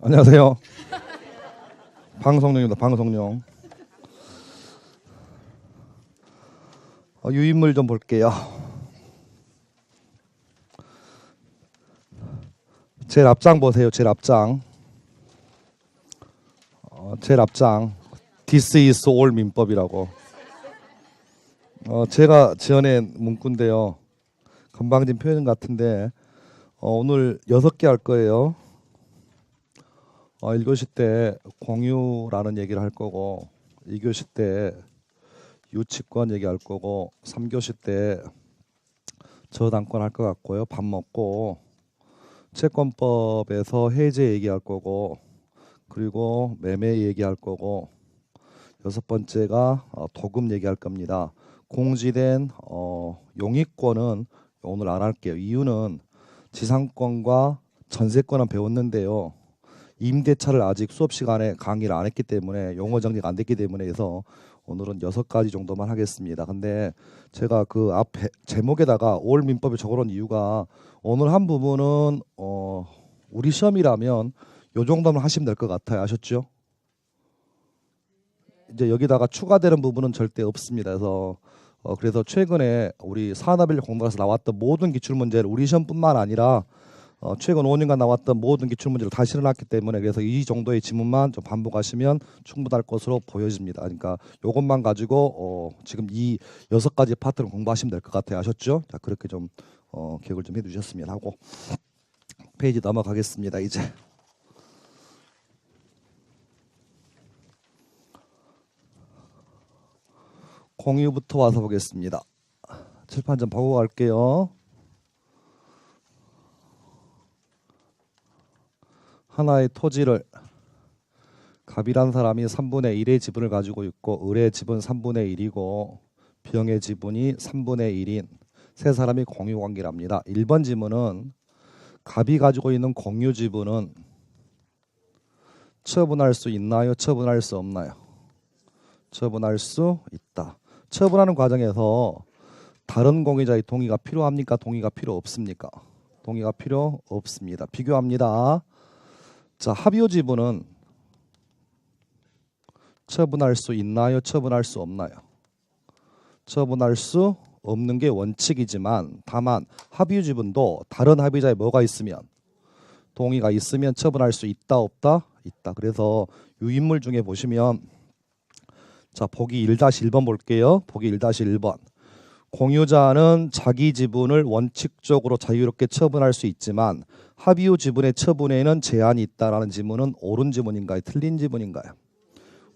안녕하세요. 방송용입니다. 방송용. 유인물 좀 볼게요. 제일 앞장 보세요. 제일 앞장. 제일 앞장. This is all 민법이라고. 제가 지어낸 문구인데요. 건방진 표현 같은데 오늘 6개 할 거예요. 1교시 때 공유라는 얘기를 할 거고, 2교시 때 유치권 얘기할 거고, 3교시 때 저당권 할 것 같고요. 밥 먹고 채권법에서 해제 얘기할 거고, 그리고 매매 얘기할 거고, 6번째가 도금 얘기할 겁니다. 공지된 용익권은 오늘 안 할게요. 이유는 지상권과 전세권은 배웠는데요. 임대차를 아직 수업 시간에 강의를 안 했기 때문에 용어 정리가 안 됐기 때문에 해서 오늘은 6가지 정도만 하겠습니다. 근데 제가 그 앞에 제목에다가 올 민법을 적어놓은 이유가 오늘 한 부분은 우리 시험이라면 요 정도만 하시면 될 것 같아요. 아셨죠? 이제 여기다가 추가되는 부분은 절대 없습니다. 그래서 최근에 우리 산업인력 공부에서 나왔던 모든 기출문제를 우리 시험뿐만 아니라 최근 5년간 나왔던 모든 기출문제를 다 실어놨기 때문에 그래서 이 정도의 지문만 좀 반복하시면 충분할 것으로 보여집니다. 그러니까 이것만 가지고 지금 이 6가지 파트를 공부하시면 될 것 같아요. 아셨죠? 자, 그렇게 좀 기억을 좀 해두셨으면 하고 페이지 넘어가겠습니다. 이제 공유부터 와서 보겠습니다. 칠판 좀 보고 갈게요. 하나의 토지를 갑이란 사람이 3분의 1의 지분을 가지고 있고 을의 지분 3분의 1이고 병의 지분이 3분의 1인 세 사람이 공유관계랍니다. 1번 지문은 갑이 가지고 있는 공유 지분은 처분할 수 있나요? 처분할 수 없나요? 처분할 수 있다. 처분하는 과정에서 다른 공유자의 동의가 필요합니까? 동의가 필요 없습니까? 동의가 필요 없습니다. 비교합니다. 자, 합의호 지분은 처분할 수 있나요? 처분할 수 없나요? 처분할 수 없는 게 원칙이지만 다만 합의호 지분도 다른 합의자의 뭐가 있으면 동의가 있으면 처분할 수 있다 없다? 있다. 그래서 유인물 중에 보시면 자, 보기 1-1번 볼게요. 보기 1-1번. 공유자는 자기 지분을 원칙적으로 자유롭게 처분할 수 있지만 합의후 지분의 처분에는 제한이 있다라는 지문은 옳은 지문인가요? 틀린 지문인가요?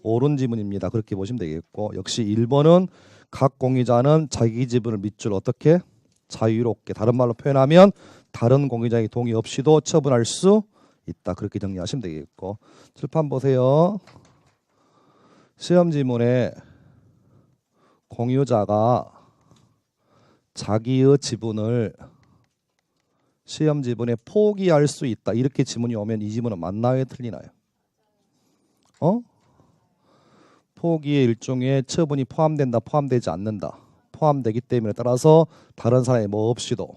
옳은 지문입니다. 그렇게 보시면 되겠고, 역시 1번은 각 공유자는 자기 지분을 밑줄 어떻게? 자유롭게, 다른 말로 표현하면 다른 공유자의 동의 없이도 처분할 수 있다. 그렇게 정리하시면 되겠고, 칠판 보세요. 시험 지문에 공유자가 자기의 지분을 시험 지분에 포기할 수 있다. 이렇게 지문이 오면 이 지문은 맞나요? 틀리나요? 포기의 일종의 처분이 포함된다. 포함되지 않는다. 포함되기 때문에 따라서 다른 사람이 뭐 없이도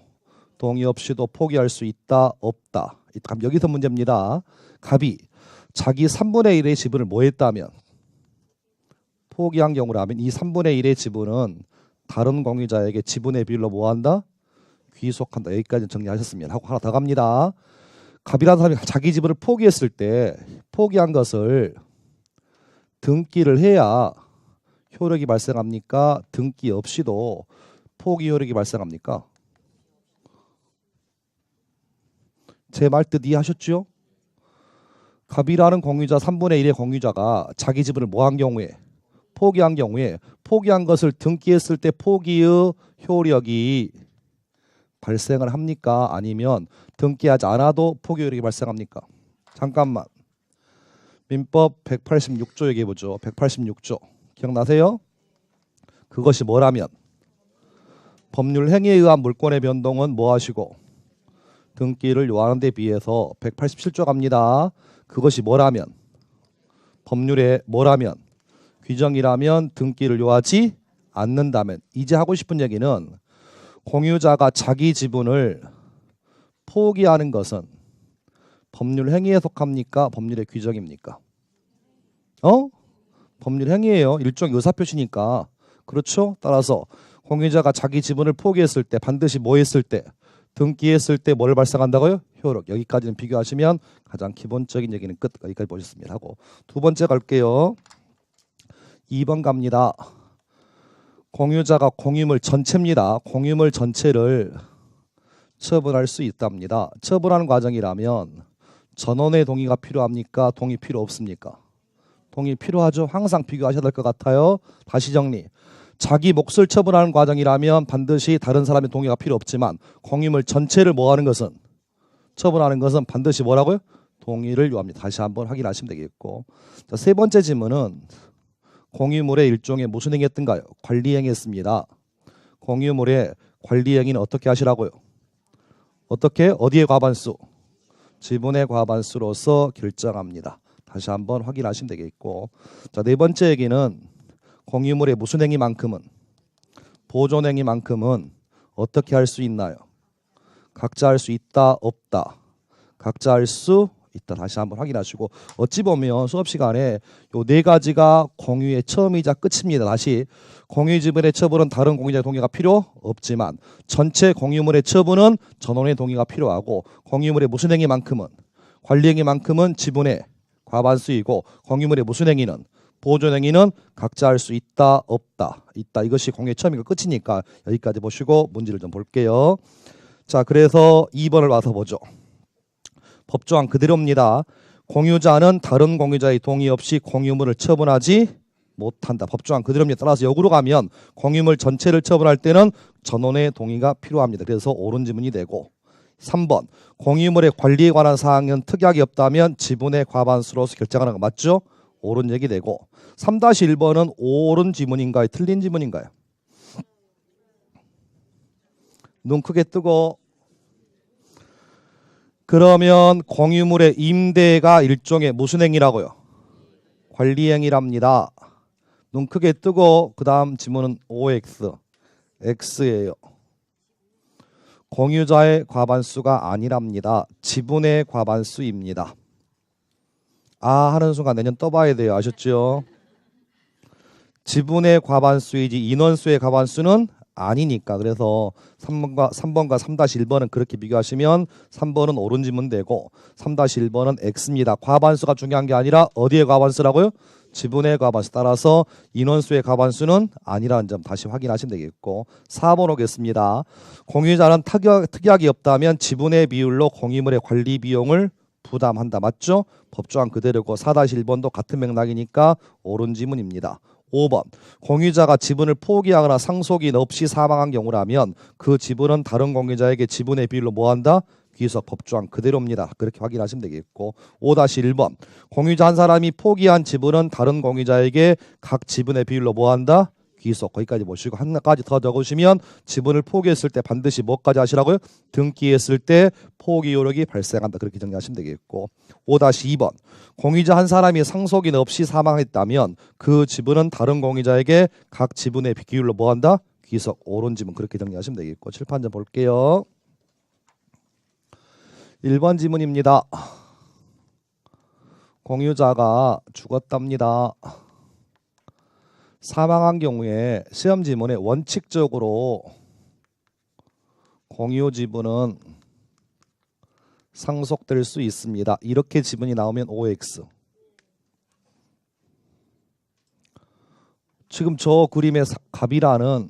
동의 없이도 포기할 수 있다. 없다. 그럼 여기서 문제입니다. 갑이 자기 3분의 1의 지분을 뭐 했다면 포기한 경우라면 이 3분의 1의 지분은 다른 공유자에게 지분의 비율로 뭐한다? 귀속한다. 여기까지 정리하셨으면 하고 하나 더 갑니다. 갑이라는 사람이 자기 지분을 포기했을 때 포기한 것을 등기를 해야 효력이 발생합니까? 등기 없이도 포기 효력이 발생합니까? 제 말 뜻 이해하셨죠? 갑이라는 공유자 3분의 1의 공유자가 자기 지분을 뭐한 경우에 포기한 경우에 포기한 것을 등기했을 때 포기의 효력이 발생을 합니까? 아니면 등기하지 않아도 포기 효력이 발생합니까? 잠깐만. 민법 186조 얘기해 보죠. 186조. 기억나세요? 그것이 뭐라면 법률 행위에 의한 물권의 변동은 뭐 하시고 등기를 요하는 데 비해서 187조 갑니다. 그것이 뭐라면 법률에 뭐라면 규정이라면 등기를 요하지 않는다면 이제 하고 싶은 얘기는 공유자가 자기 지분을 포기하는 것은 법률 행위에 속합니까? 법률의 규정입니까? 법률 행위예요. 일종 의사표시니까. 그렇죠? 따라서 공유자가 자기 지분을 포기했을 때 반드시 뭐 했을 때? 등기했을 때 뭐를 발생한다고요? 효력. 여기까지는 비교하시면 가장 기본적인 얘기는 끝. 여기까지 보셨습니다. 하고 두 번째 갈게요. 2번 갑니다. 공유자가 공유물 전체입니다. 공유물 전체를 처분할 수 있답니다. 처분하는 과정이라면 전원의 동의가 필요합니까? 동의 필요 없습니까? 동의 필요하죠. 항상 비교하셔야 될 것 같아요. 다시 정리. 자기 몫을 처분하는 과정이라면 반드시 다른 사람의 동의가 필요 없지만 공유물 전체를 뭐하는 것은 처분하는 것은 반드시 뭐라고요? 동의를 요합니다. 다시 한번 확인하시면 되겠고. 자, 세 번째 질문은 공유물의 일종의 무슨 행위 했던가요? 관리행위 했습니다. 공유물의 관리행위는 어떻게 하시라고요? 어떻게? 어디의 과반수? 지분의 과반수로서 결정합니다. 다시 한번 확인하시면 되겠고. 자, 네 번째 얘기는 공유물의 무슨 행위만큼은 보존 행위만큼은 어떻게 할 수 있나요? 각자 할 수 있다, 없다. 각자 할 수 있다. 다시 한번 확인하시고 어찌 보면 수업 시간에 요 네 가지가 공유의 처음이자 끝입니다. 다시 공유 지분의 처분은 다른 공유자의 동의가 필요 없지만 전체 공유물의 처분은 전원의 동의가 필요하고 공유물의 무슨 행위만큼은 관리 행위만큼은 지분의 과반수이고 공유물의 무슨 행위는 보존 행위는 각자 할 수 있다, 없다. 있다. 이것이 공유의 처음이고 끝이니까 여기까지 보시고 문제를 좀 볼게요. 자, 그래서 2번을 와서 보죠. 법조항 그대로입니다. 공유자는 다른 공유자의 동의 없이 공유물을 처분하지 못한다. 법조항 그대로입니다. 따라서 역으로 가면 공유물 전체를 처분할 때는 전원의 동의가 필요합니다. 그래서 옳은 지문이 되고 3번 공유물의 관리에 관한 사항은 특약이 없다면 지분의 과반수로서 결정하는 거 맞죠? 옳은 얘기 되고 3-1번은 옳은 지문인가요? 틀린 지문인가요? 눈 크게 뜨고 그러면 공유물의 임대가 일종의 무슨 행위라고요? 관리 행위랍니다. 눈 크게 뜨고 그 다음 지문은 OX X예요. 공유자의 과반수가 아니랍니다. 지분의 과반수입니다. 아 하는 순간 내년 떠봐야 돼요. 아셨죠? 지분의 과반수이지 인원수의 과반수는 아니니까. 그래서 3번과 3-1번은 그렇게 비교하시면 3번은 옳은 지문 되고 3-1번은 X입니다. 과반수가 중요한 게 아니라 어디의 과반수라고요? 지분의 과반수. 따라서 인원수의 과반수는 아니라는 점 다시 확인하시면 되겠고 4번 오겠습니다. 공유자는 특약이 없다면 지분의 비율로 공유물의 관리 비용을 부담한다. 맞죠? 법조항 그대로고 4-1번도 같은 맥락이니까 옳은 지문입니다. 5번 공유자가 지분을 포기하거나 상속인 없이 사망한 경우라면 그 지분은 다른 공유자에게 지분의 비율로 뭐한다? 귀속. 법조항 그대로입니다. 그렇게 확인하시면 되겠고 5-1번 공유자 한 사람이 포기한 지분은 다른 공유자에게 각 지분의 비율로 뭐한다? 귀속. 거기까지 보시고 한 가지 더 적으시면 지분을 포기했을 때 반드시 뭐까지 하시라고요? 등기했을 때 포기 효력이 발생한다. 그렇게 정리하시면 되겠고 5-2번 공유자 한 사람이 상속인 없이 사망했다면 그 지분은 다른 공유자에게 각 지분의 비율로 뭐한다? 귀속. 옳은 지문. 그렇게 정리하시면 되겠고 칠판좀 볼게요. 1번 지문입니다. 공유자가 죽었답니다. 사망한 경우에 시험 지문에 원칙적으로 공유 지분은 상속될 수 있습니다. 이렇게 지분이 나오면 OX. 지금 저 그림의 갑이라는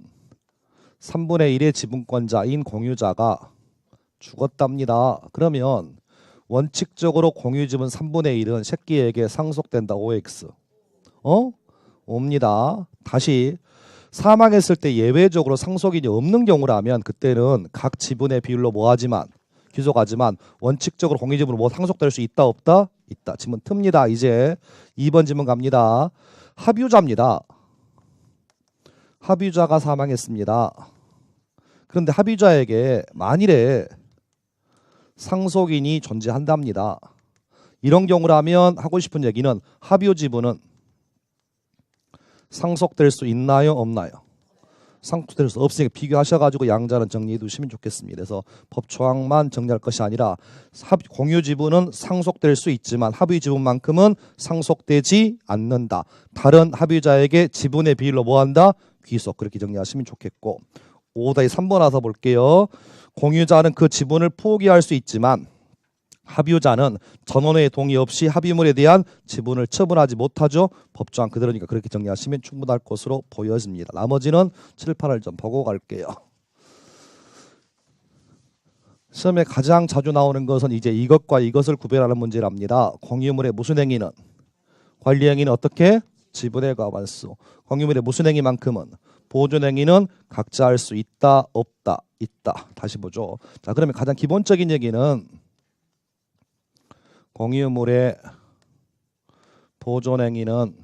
3분의 1의 지분권자인 공유자가 죽었답니다. 그러면 원칙적으로 공유 지분 3분의 1은 새끼에게 상속된다. OX. 옵니다. 다시 사망했을 때 예외적으로 상속인이 없는 경우라면 그때는 각 지분의 비율로 뭐하지만 귀속하지만 원칙적으로 공유 지분으로 뭐 상속될 수 있다 없다? 있다. 지문 틉니다. 이제 2번 지문 갑니다. 합유자입니다. 합유자가 사망했습니다. 그런데 합유자에게 만일에 상속인이 존재한답니다. 이런 경우라면 하고 싶은 얘기는 합유 지분은 상속될 수 있나요? 없나요? 상속될 수 없으니까 비교하셔가지고 양자는 정리해 두시면 좋겠습니다. 그래서 법조항만 정리할 것이 아니라 공유 지분은 상속될 수 있지만 합의 지분만큼은 상속되지 않는다. 다른 합의자에게 지분의 비율로 뭐한다? 귀속. 그렇게 정리하시면 좋겠고 5-3번 와서 볼게요. 공유자는 그 지분을 포기할 수 있지만 합의자는 전원의 동의 없이 합의물에 대한 지분을 처분하지 못하죠. 법조항 그대로니까 그렇게 정리하시면 충분할 것으로 보여집니다. 나머지는 7, 8을 좀 보고 갈게요. 시험에 가장 자주 나오는 것은 이제 이것과 이것을 구별하는 문제랍니다. 공유물의 무슨 행위는 관리 행위는 어떻게? 지분의 과반수. 공유물의 무슨 행위만큼은 보존 행위는 각자 할 수 있다, 없다, 있다. 다시 보죠. 자, 그러면 가장 기본적인 얘기는 공유물의 보존 행위는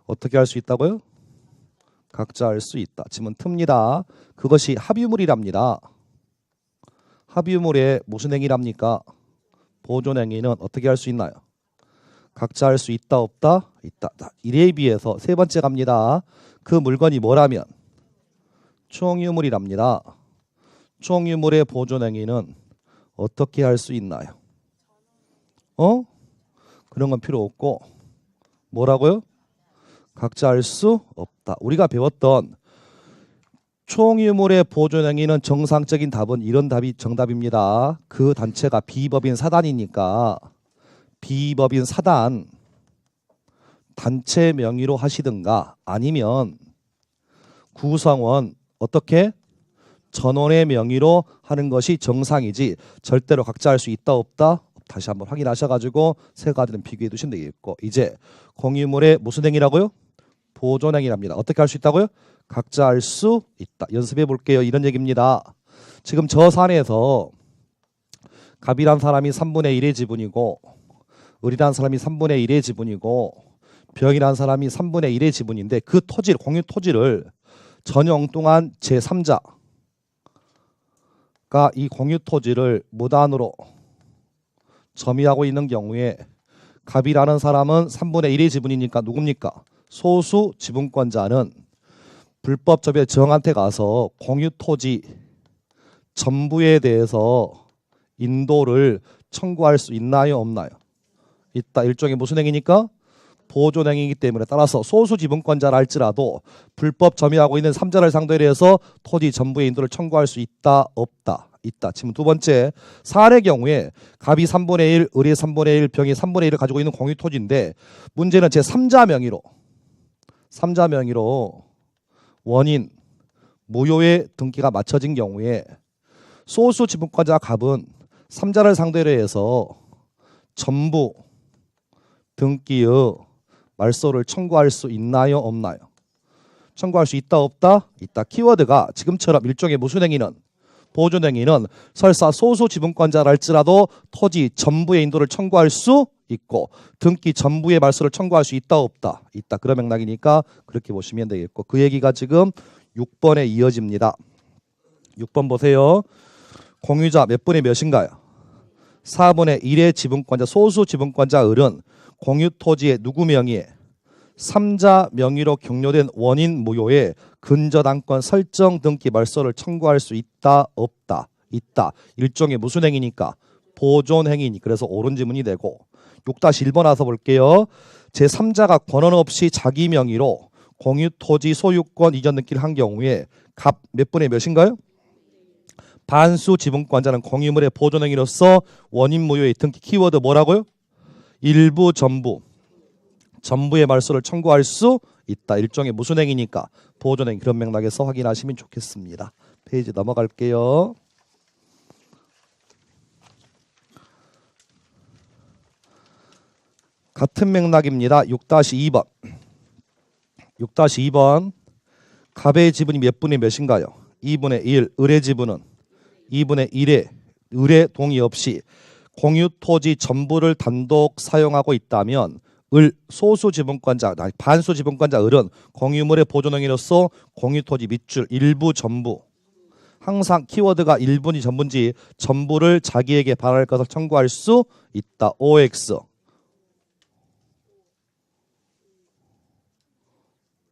어떻게 할 수 있다고요? 각자 할 수 있다. 지문 틉니다. 그것이 합의물이랍니다. 합의물의 무슨 행위랍니까? 보존 행위는 어떻게 할 수 있나요? 각자 할 수 있다, 없다? 있다. 이에 비해서 세 번째 갑니다. 그 물건이 뭐라면? 총유물이랍니다. 총유물의 보존 행위는 어떻게 할 수 있나요? 그런 건 필요 없고 뭐라고요? 각자 할 수 없다. 우리가 배웠던 총유물의 보존 행위는 정상적인 답은 이런 답이 정답입니다. 그 단체가 비법인 사단이니까 비법인 사단 단체 명의로 하시든가 아니면 구성원 어떻게? 전원의 명의로 하는 것이 정상이지 절대로 각자 할 수 있다 없다? 다시 한번 확인하셔가지고 세 가지는 비교해 두시면 되겠고 이제 공유물의 무슨 행위라고요? 보존 행위랍니다. 어떻게 할 수 있다고요? 각자 할 수 있다. 연습해 볼게요. 이런 얘기입니다. 지금 저 산에서 갑이란 사람이 3분의 1의 지분이고 을이란 사람이 3분의 1의 지분이고 병이란 사람이 3분의 1의 지분인데 그 토지, 공유 토지를 전혀 엉뚱한 제3자가 이 공유 토지를 무단으로 점유하고 있는 경우에 갑이라는 사람은 3분의 1의 지분이니까 누굽니까? 소수 지분권자는 불법 점유의 정한테 가서 공유 토지 전부에 대해서 인도를 청구할 수 있나요? 없나요? 있다. 일종의 무슨 행위니까? 보존 행위이기 때문에 따라서 소수 지분권자라 할지라도 불법 점유하고 있는 3자를 상대로 해서 토지 전부의 인도를 청구할 수 있다. 없다. 있다. 지금 두 번째 사안의 경우에 갑이 3분의 1, 을이 3분의 1, 병이 3분의 1을 가지고 있는 공유 토지인데 문제는 제3자 명의로 원인 무효의 등기가 맞춰진 경우에 소수 지분권자 갑은 3자를 상대로 해서 전부 등기의 말소를 청구할 수 있나요? 없나요? 청구할 수 있다 없다? 있다. 키워드가 지금처럼 일종의 무슨 행위는 보존 행위는 설사 소수 지분권자라 할지라도 토지 전부의 인도를 청구할 수 있고 등기 전부의 말소를 청구할 수 있다 없다? 있다. 그런 맥락이니까 그렇게 보시면 되겠고 그 얘기가 지금 6번에 이어집니다. 6번 보세요. 공유자 몇 분의 몇인가요? 4분의 1의 지분권자 소수 지분권자 을은 공유 토지의 누구 명의에 3자 명의로 격려된 원인 무효의 근저당권 설정 등기 말소를 청구할 수 있다 없다? 있다. 일종의 무슨 행위니까? 보존 행위니. 그래서 옳은 지문이 되고 6-1번 와서 볼게요. 제3자가 권한 없이 자기 명의로 공유 토지 소유권 이전 등기를 한 경우에 갑 몇 분의 몇인가요? 반수 지분권자는 공유물의 보존 행위로서 원인 무효의 등기 키워드 뭐라고요? 일부 전부의 말소를 청구할 수 있다. 일종의 무슨 행위니까? 보존 행위. 그런 맥락에서 확인하시면 좋겠습니다. 페이지 넘어갈게요. 같은 맥락입니다. 6-2번. 6-2번. 갑의 지분이 몇 분의 몇인가요? 2분의 1. 을의 지분은 2분의 1에 을의 동의 없이 공유 토지 전부를 단독 사용하고 있다면 을 소수 지분권자, 반수 지분권자 을은 공유물의 보존 행위로서 공유 토지 밑줄 일부 전부 항상 키워드가 일분이 전부인지 전부를 자기에게 바랄 것을 청구할 수 있다. OX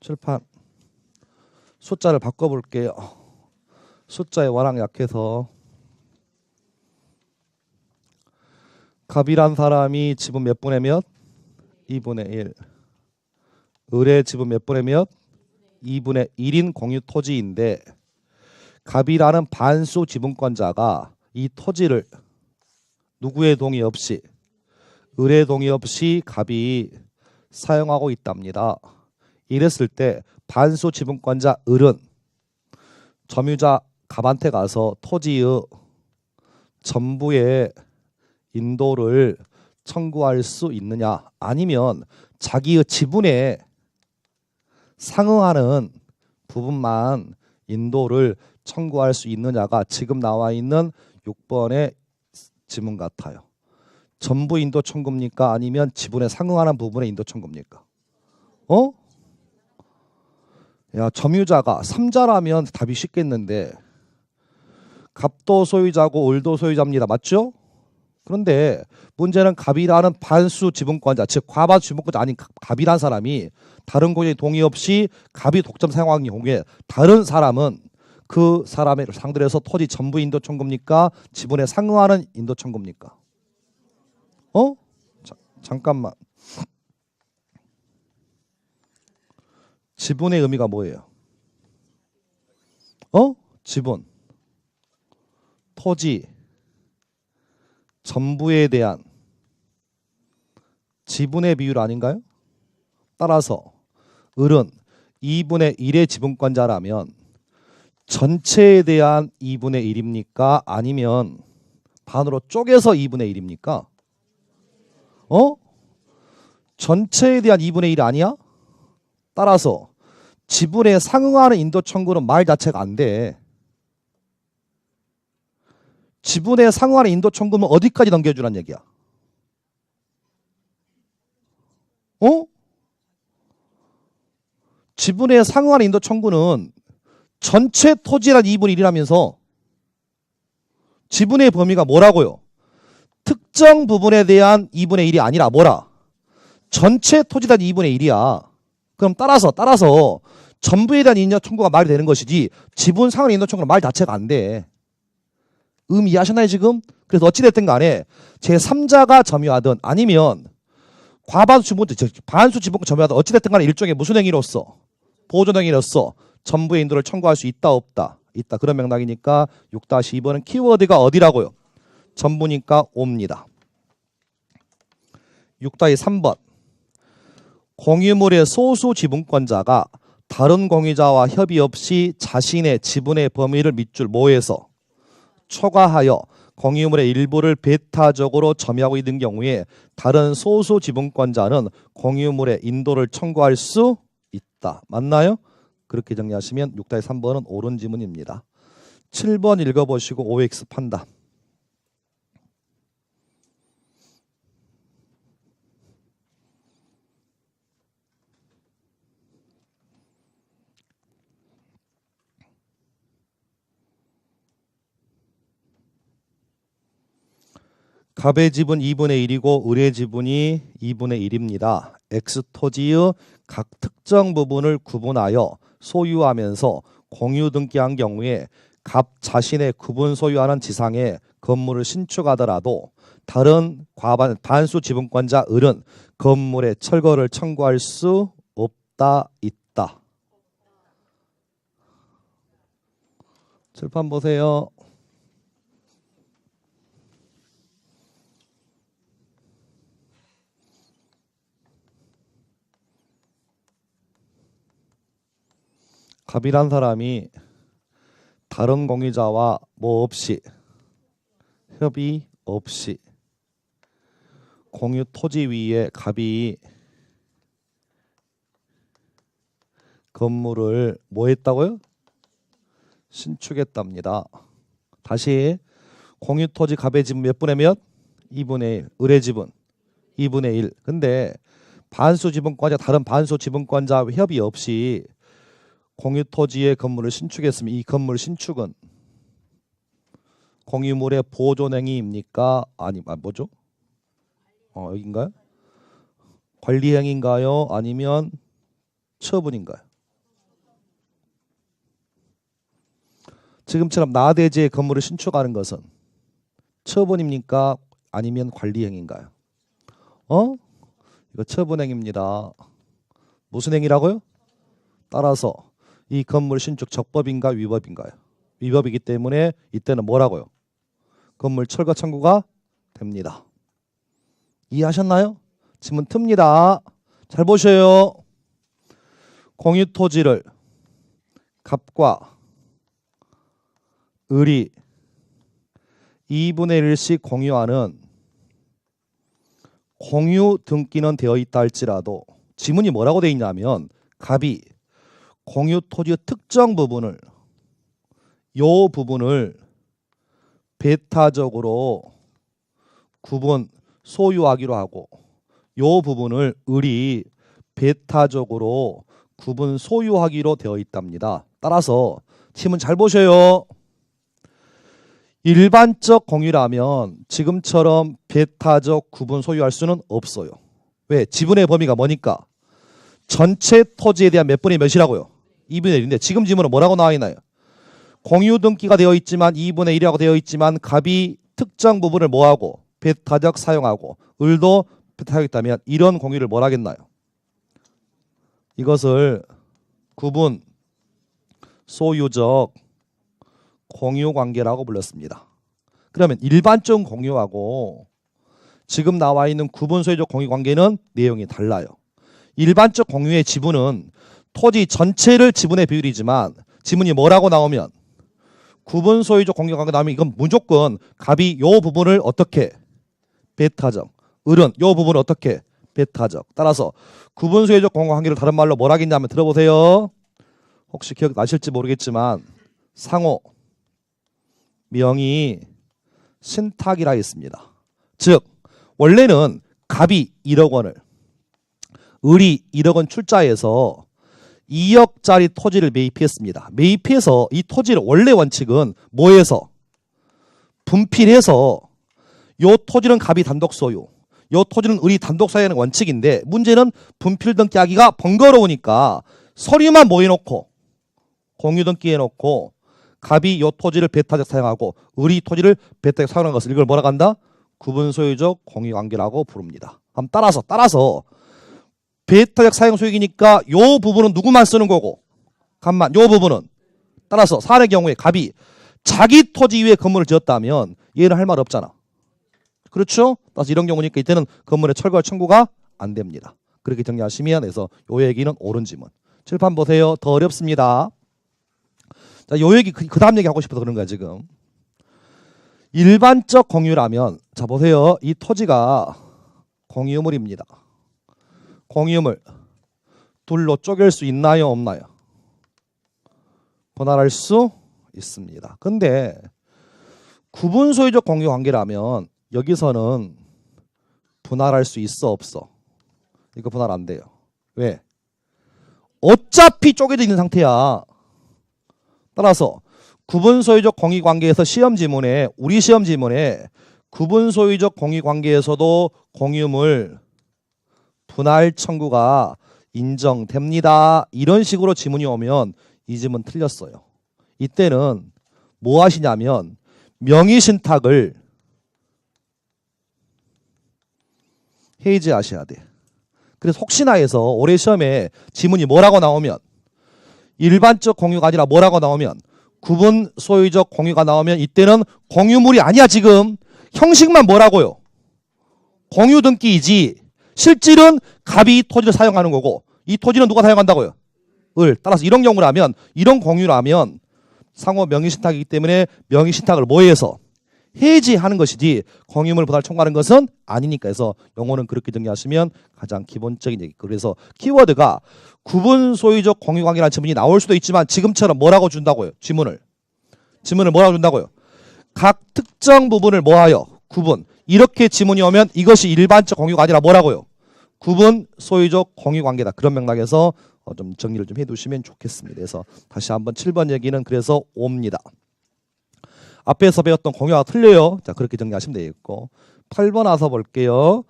7판 숫자를 바꿔볼게요. 숫자에 워낙 약해서. 갑이란 사람이 지분 몇 분의 몇? 2분의 1. 을의 지분 몇 분의 몇? 2분의 1인 공유 토지인데 갑이라는 반수 지분권자가 이 토지를 누구의 동의 없이, 을의 동의 없이 갑이 사용하고 있답니다. 이랬을 때 반수 지분권자 을은 점유자 갑한테 가서 토지의 전부의 인도를 청구할 수 있느냐, 아니면 자기의 지분에 상응하는 부분만 인도를 청구할 수 있느냐가 지금 나와 있는 6번의 지문 같아요. 전부 인도 청구입니까? 아니면 지분에 상응하는 부분의 인도 청구입니까? 야, 점유자가 3자라면 답이 쉽겠는데 갑도 소유자고 을도 소유자입니다. 맞죠? 그런데 문제는 갑이라는 반수 지분권자, 즉 과반수 지분권자 아닌 갑이라는 사람이 다른 고객의 동의 없이 갑이 독점 사용하는 경우에 다른 사람은 그 사람을 상대로 해서 토지 전부 인도 청구입니까? 지분에 상응하는 인도 청구입니까? 잠깐만. 지분의 의미가 뭐예요? 지분, 토지, 전부에 대한 지분의 비율 아닌가요? 따라서 을은 2분의 1의 지분권자라면 전체에 대한 2분의 1입니까? 아니면 반으로 쪼개서 2분의 1입니까? 전체에 대한 2분의 1 아니야? 따라서 지분에 상응하는 인도 청구는 말 자체가 안 돼. 지분에 상응하는 인도 청구는 어디까지 넘겨주란 얘기야? 지분에 상응하는 인도 청구는 전체 토지란 2분의 1이라면서 지분의 범위가 뭐라고요? 특정 부분에 대한 2분의 1이 아니라 뭐라? 전체 토지단 2분의 1이야. 그럼 따라서 전부에 대한 인도 청구가 말이 되는 것이지 지분 상응하는 인도 청구는 말 자체가 안 돼. 이해하셨나요 지금? 그래서 어찌됐든 간에 제3자가 점유하든 아니면 과반수 지분, 반수 지분권 점유하든 어찌됐든 간에 일종의 무슨 행위로서? 보존 행위로서 전부의 인도를 청구할 수 있다 없다? 있다. 그런 맥락이니까 6-2번은 키워드가 어디라고요? 전부니까 옵니다. 6-3번. 공유물의 소수 지분권자가 다른 공유자와 협의 없이 자신의 지분의 범위를 밑줄 모에서 초과하여 공유물의 일부를 배타적으로 점유하고 있는 경우에 다른 소수 지분권자는 공유물의 인도를 청구할 수 있다. 맞나요? 그렇게 정리하시면 6-3번은 옳은 지문입니다. 7번 읽어보시고 OX 판단. 갑의 지분 2분의 1이고 을의 지분이 2분의 1입니다. X 토지의 각 특정 부분을 구분하여 소유하면서 공유 등기한 경우에 갑 자신의 구분 소유하는 지상에 건물을 신축하더라도 다른 반수 지분권자 을은 건물의 철거를 청구할 수 없다, 있다. 칠판 보세요. 갑이란 사람이 다른 공유자와 뭐 없이, 협의 없이 공유 토지 위에 갑이 건물을 뭐 했다고요? 신축했답니다. 다시 공유 토지 갑의 지분 몇 분의 몇? 2분의 1. 을의 지분 2분의 1. 근데 반수 지분권자 다른 반수 지분권자와 협의 없이 공유 토지의 건물을 신축했으면 이 건물 신축은 공유물의 보존 행위입니까? 아니, 뭐죠? 여긴가요? 관리 행위인가요? 아니면 처분인가요? 지금처럼 나대지에 건물을 신축하는 것은 처분입니까? 아니면 관리행위인가요? 이거 처분행위입니다. 무슨 행위라고요? 따라서 이 건물 신축 적법인가 위법인가요? 위법이기 때문에 이때는 뭐라고요? 건물 철거 청구가 됩니다. 이해하셨나요? 지문 틉니다. 잘 보셔요. 공유토지를 갑과 을이 2분의 1씩 공유하는 공유 등기는 되어 있다 할지라도 지문이 뭐라고 되어 있냐면 갑이 공유 토지의 특정 부분을 요 부분을 배타적으로 구분 소유하기로 하고 요 부분을 을이 배타적으로 구분 소유하기로 되어 있답니다. 따라서 지문 잘 보셔요. 일반적 공유라면 지금처럼 배타적 구분 소유할 수는 없어요. 왜? 지분의 범위가 뭐니까? 전체 토지에 대한 몇 분의 몇이라고요? 2분의 1인데 지금 지문은 뭐라고 나와 있나요? 공유 등기가 되어 있지만 2분의 1이라고 되어 있지만 갑이 특정 부분을 뭐하고? 배타적 사용하고 을도 배타하고 있다면 이런 공유를 뭐라 하겠나요? 이것을 구분 소유적 공유관계라고 불렀습니다. 그러면 일반적 공유하고 지금 나와 있는 구분 소유적 공유관계는 내용이 달라요. 일반적 공유의 지분은 토지 전체를 지분의 비율이지만 지문이 뭐라고 나오면 구분 소유적 공유관계 나오면 이건 무조건 갑이 요 부분을 어떻게 배타적, 을은 요 부분을 어떻게 배타적. 따라서 구분 소유적 공유관계를 다른 말로 뭐라 하겠냐면 들어보세요. 혹시 기억나실지 모르겠지만 상호 명의 신탁이라 했습니다. 즉 원래는 갑이 1억 원을 을이 1억 원 출자해서 2억짜리 토지를 매입했습니다. 매입해서 이 토지를 원래 원칙은 뭐해서 분필해서 요 토지는 갑이 단독 소유 요 토지는 을이 단독 소유하는 원칙인데 문제는 분필 등기하기가 번거로우니까 서류만 모여놓고 공유 등기해놓고 갑이 요 토지를 배타적 사용하고 을이 토지를 배타적 사용하는 것을 이걸 뭐라고 한다? 구분 소유적 공유관계라고 부릅니다. 그럼 따라서 배타적 사용 소유이니까 요 부분은 누구만 쓰는 거고 갑만 요 부분은 따라서 사안의 경우에 갑이 자기 토지 위에 건물을 지었다면 얘는 할 말 없잖아. 그렇죠? 따라서 이런 경우니까 이때는 건물의 철거 청구가 안 됩니다. 그렇게 정리하시면 해서 요 얘기는 옳은 지문. 칠판 보세요. 더 어렵습니다. 자, 요 얘기 그 다음 얘기 하고 싶어서 그런 거야 지금. 일반적 공유라면 자 보세요. 이 토지가 공유물입니다. 공유물 둘로 쪼갤 수 있나요 없나요? 분할할 수 있습니다. 근데 구분 소유적 공유 관계라면 여기서는 분할할 수 있어 없어? 이거 분할 안 돼요. 왜? 어차피 쪼개져 있는 상태야. 따라서 구분 소유적 공유 관계에서 시험 지문에 우리 시험 지문에 구분 소유적 공유 관계에서도 공유물 분할 청구가 인정됩니다. 이런 식으로 지문이 오면 이 지문 틀렸어요. 이때는 뭐 하시냐면 명의신탁을 해지하셔야 돼. 그래서 혹시나 해서 올해 시험에 지문이 뭐라고 나오면 일반적 공유가 아니라 뭐라고 나오면 구분 소유적 공유가 나오면 이때는 공유물이 아니야. 지금 형식만 뭐라고요? 공유 등기이지 실질은 갑이 토지를 사용하는 거고 이 토지는 누가 사용한다고요? 을. 따라서 이런 경우라면 이런 공유라면 상호 명의신탁이기 때문에 명의신탁을 뭐해서 해지하는 것이지 공유물 분할 청구하는 것은 아니니까 해서 용어는 그렇게 정리하시면 가장 기본적인 얘기. 그래서 키워드가 구분 소유적 공유관계라는 지문이 나올 수도 있지만 지금처럼 뭐라고 준다고요? 지문을 뭐라고 준다고요? 각 특정 부분을 뭐하여? 구분. 이렇게 지문이 오면 이것이 일반적 공유가 아니라 뭐라고요? 구분 소유적 공유관계다. 그런 맥락에서 좀 정리를 좀 해두시면 좋겠습니다. 그래서 다시 한번 7번 얘기는 그래서 옵니다. 앞에서 배웠던 공유가 틀려요. 자, 그렇게 정리하시면 되겠고 8번 와서 볼게요.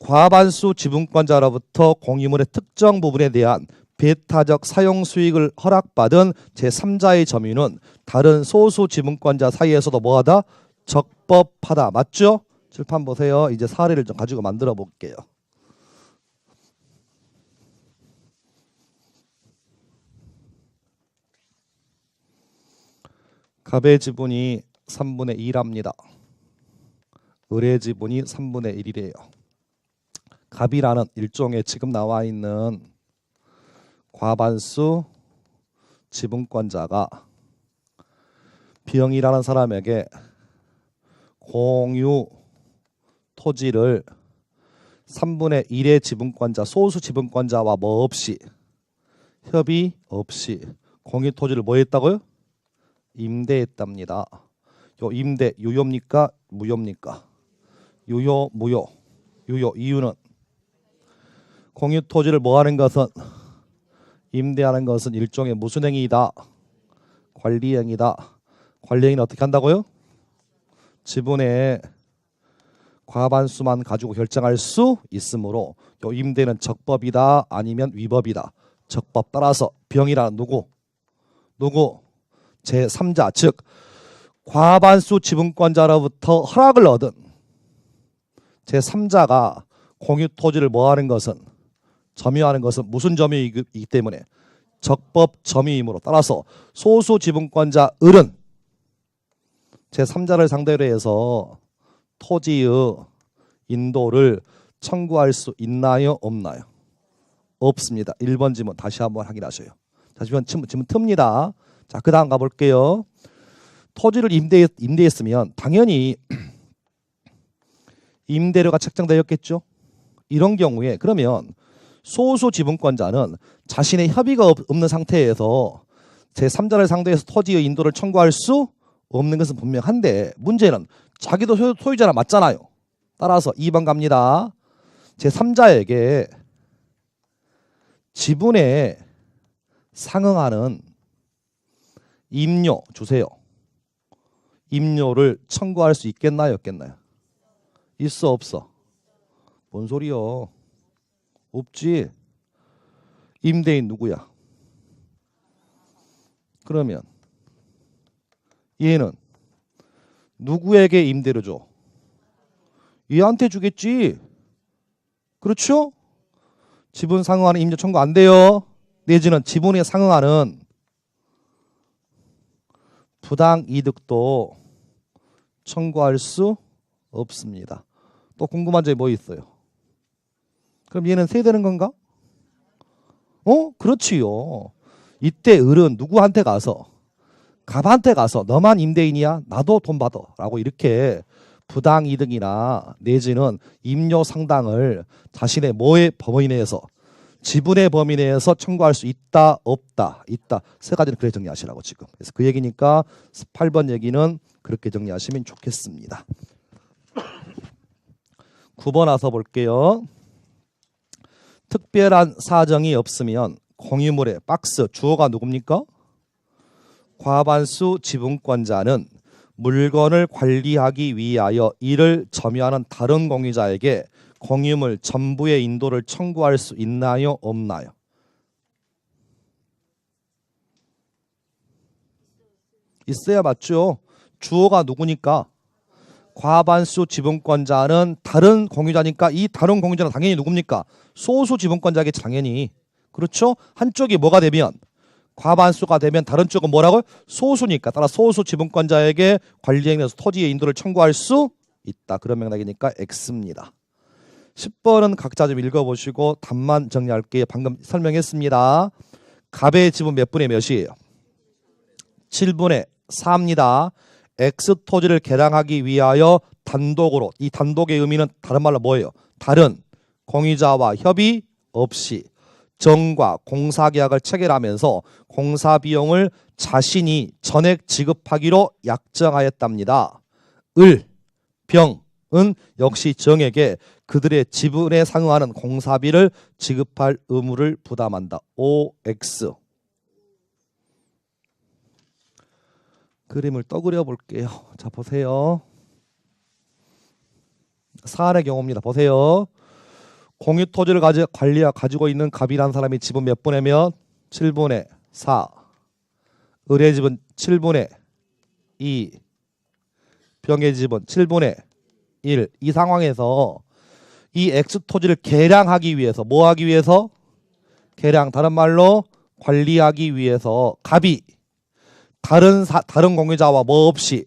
과반수 지분권자로부터 공유물의 특정 부분에 대한 배타적 사용 수익을 허락받은 제3자의 점유는 다른 소수 지분권자 사이에서도 뭐하다? 적법하다. 맞죠? 칠판 보세요. 이제 사례를 좀 가지고 만들어 볼게요. 갑의 지분이 3분의 2랍니다. 을의 지분이 3분의 1이래요. 갑이라는 일종의 지금 나와 있는 과반수 지분권자가 B형이라는 사람에게 공유 토지를 3분의 1의 지분권자, 소수 지분권자와 뭐 없이, 협의 없이 공유 토지를 뭐 했다고요? 임대했답니다. 요 임대 유효입니까? 무효입니까? 유효, 무효. 유효. 이유는 공유 토지를 뭐 하는 것은, 임대하는 것은 일종의 무슨 행위이다? 관리행위다. 관리행위는 어떻게 한다고요? 지분의 과반수만 가지고 결정할 수 있으므로 요 임대는 적법이다 아니면 위법이다. 적법. 따라서 B형이라는 누구? 제3자, 즉 과반수 지분권자로부터 허락을 얻은 제3자가 공유 토지를 뭐하는 것은, 점유하는 것은 무슨 점유이기 때문에 적법 점유이므로, 따라서 소수 지분권자 을은 제3자를 상대로 해서 토지의 인도를 청구할 수 있나요? 없나요? 없습니다. 1번 지문 다시 한번 확인하셔요. 자, 지금 틉니다. 자, 그 다음 가볼게요. 토지를 임대했으면 당연히 임대료가 책정되었겠죠. 이런 경우에 그러면 소수 지분권자는 자신의 협의가 없는 상태에서 제3자를 상대해서 토지의 인도를 청구할 수 없는 것은 분명한데, 문제는 자기도 소유자라 맞잖아요. 따라서 2번 갑니다. 제3자에게 지분에 상응하는 임료 주세요. 임료를 청구할 수 있겠나요? 없겠나요? 있어 없어? 뭔 소리요? 없지. 임대인 누구야? 그러면 얘는 누구에게 임대를 줘? 얘한테 주겠지. 그렇죠? 지분 상응하는 임대 청구 안 돼요. 내지는 지분에 상응하는 부당 이득도 청구할 수 없습니다. 또 궁금한 점이 뭐 있어요? 그럼 얘는 세되는 건가? 그렇지요. 이때 을은 누구한테 가서, 갑한테 가서 너만 임대인이야? 나도 돈 받아 라고 이렇게 부당 이득이나 내지는 임료 상당을 자신의 뭐의 범위 내에서, 지분의 범위 내에서 청구할 수 있다 없다? 있다. 세 가지는 그렇게 정리하시라고 지금. 그래서 그 얘기니까 8번 얘기는 그렇게 정리하시면 좋겠습니다. 9번 와서 볼게요. 특별한 사정이 없으면 공유물의 박스 주어가 누굽니까? 과반수 지분권자는 물건을 관리하기 위하여 이를 점유하는 다른 공유자에게 공유물 전부의 인도를 청구할 수 있나요? 없나요? 있어야 맞죠. 주어가 누구니까? 과반수 지분권자는 다른 공유자니까 이 다른 공유자는 당연히 누굽니까? 소수 지분권자에게 당연히. 그렇죠? 한쪽이 뭐가 되면, 과반수가 되면 다른 쪽은 뭐라고요? 소수니까. 따라 소수 지분권자에게 관리행위에서 토지의 인도를 청구할 수 있다. 그런 맥락이니까 X입니다. 10번은 각자 좀 읽어보시고 답만 정리할게요. 방금 설명했습니다. 갑의 지분 몇 분의 몇이에요? 7분의 4입니다. X 토지를 개량하기 위하여 단독으로, 이 단독의 의미는 다른 말로 뭐예요? 다른 공유자와 협의 없이 정과 공사계약을 체결하면서 공사비용을 자신이 전액 지급하기로 약정하였답니다. 을, 병은 역시 정에게 그들의 지분에 상응하는 공사비를 지급할 의무를 부담한다. OX. 그림을 떠그려 볼게요. 자, 보세요. 사안의 경우입니다. 보세요. 공유 토지를 가지고 있는 갑이라는 사람이 지분 몇 분의 몇? 7분의 4. 을의 지분 7분의 2. 병의 지분 7분의 1. 이 상황에서 이 X 토지를 계량하기 위해서 뭐 하기 위해서? 계량, 다른 말로 관리하기 위해서 갑이 다른 공유자와 뭐 없이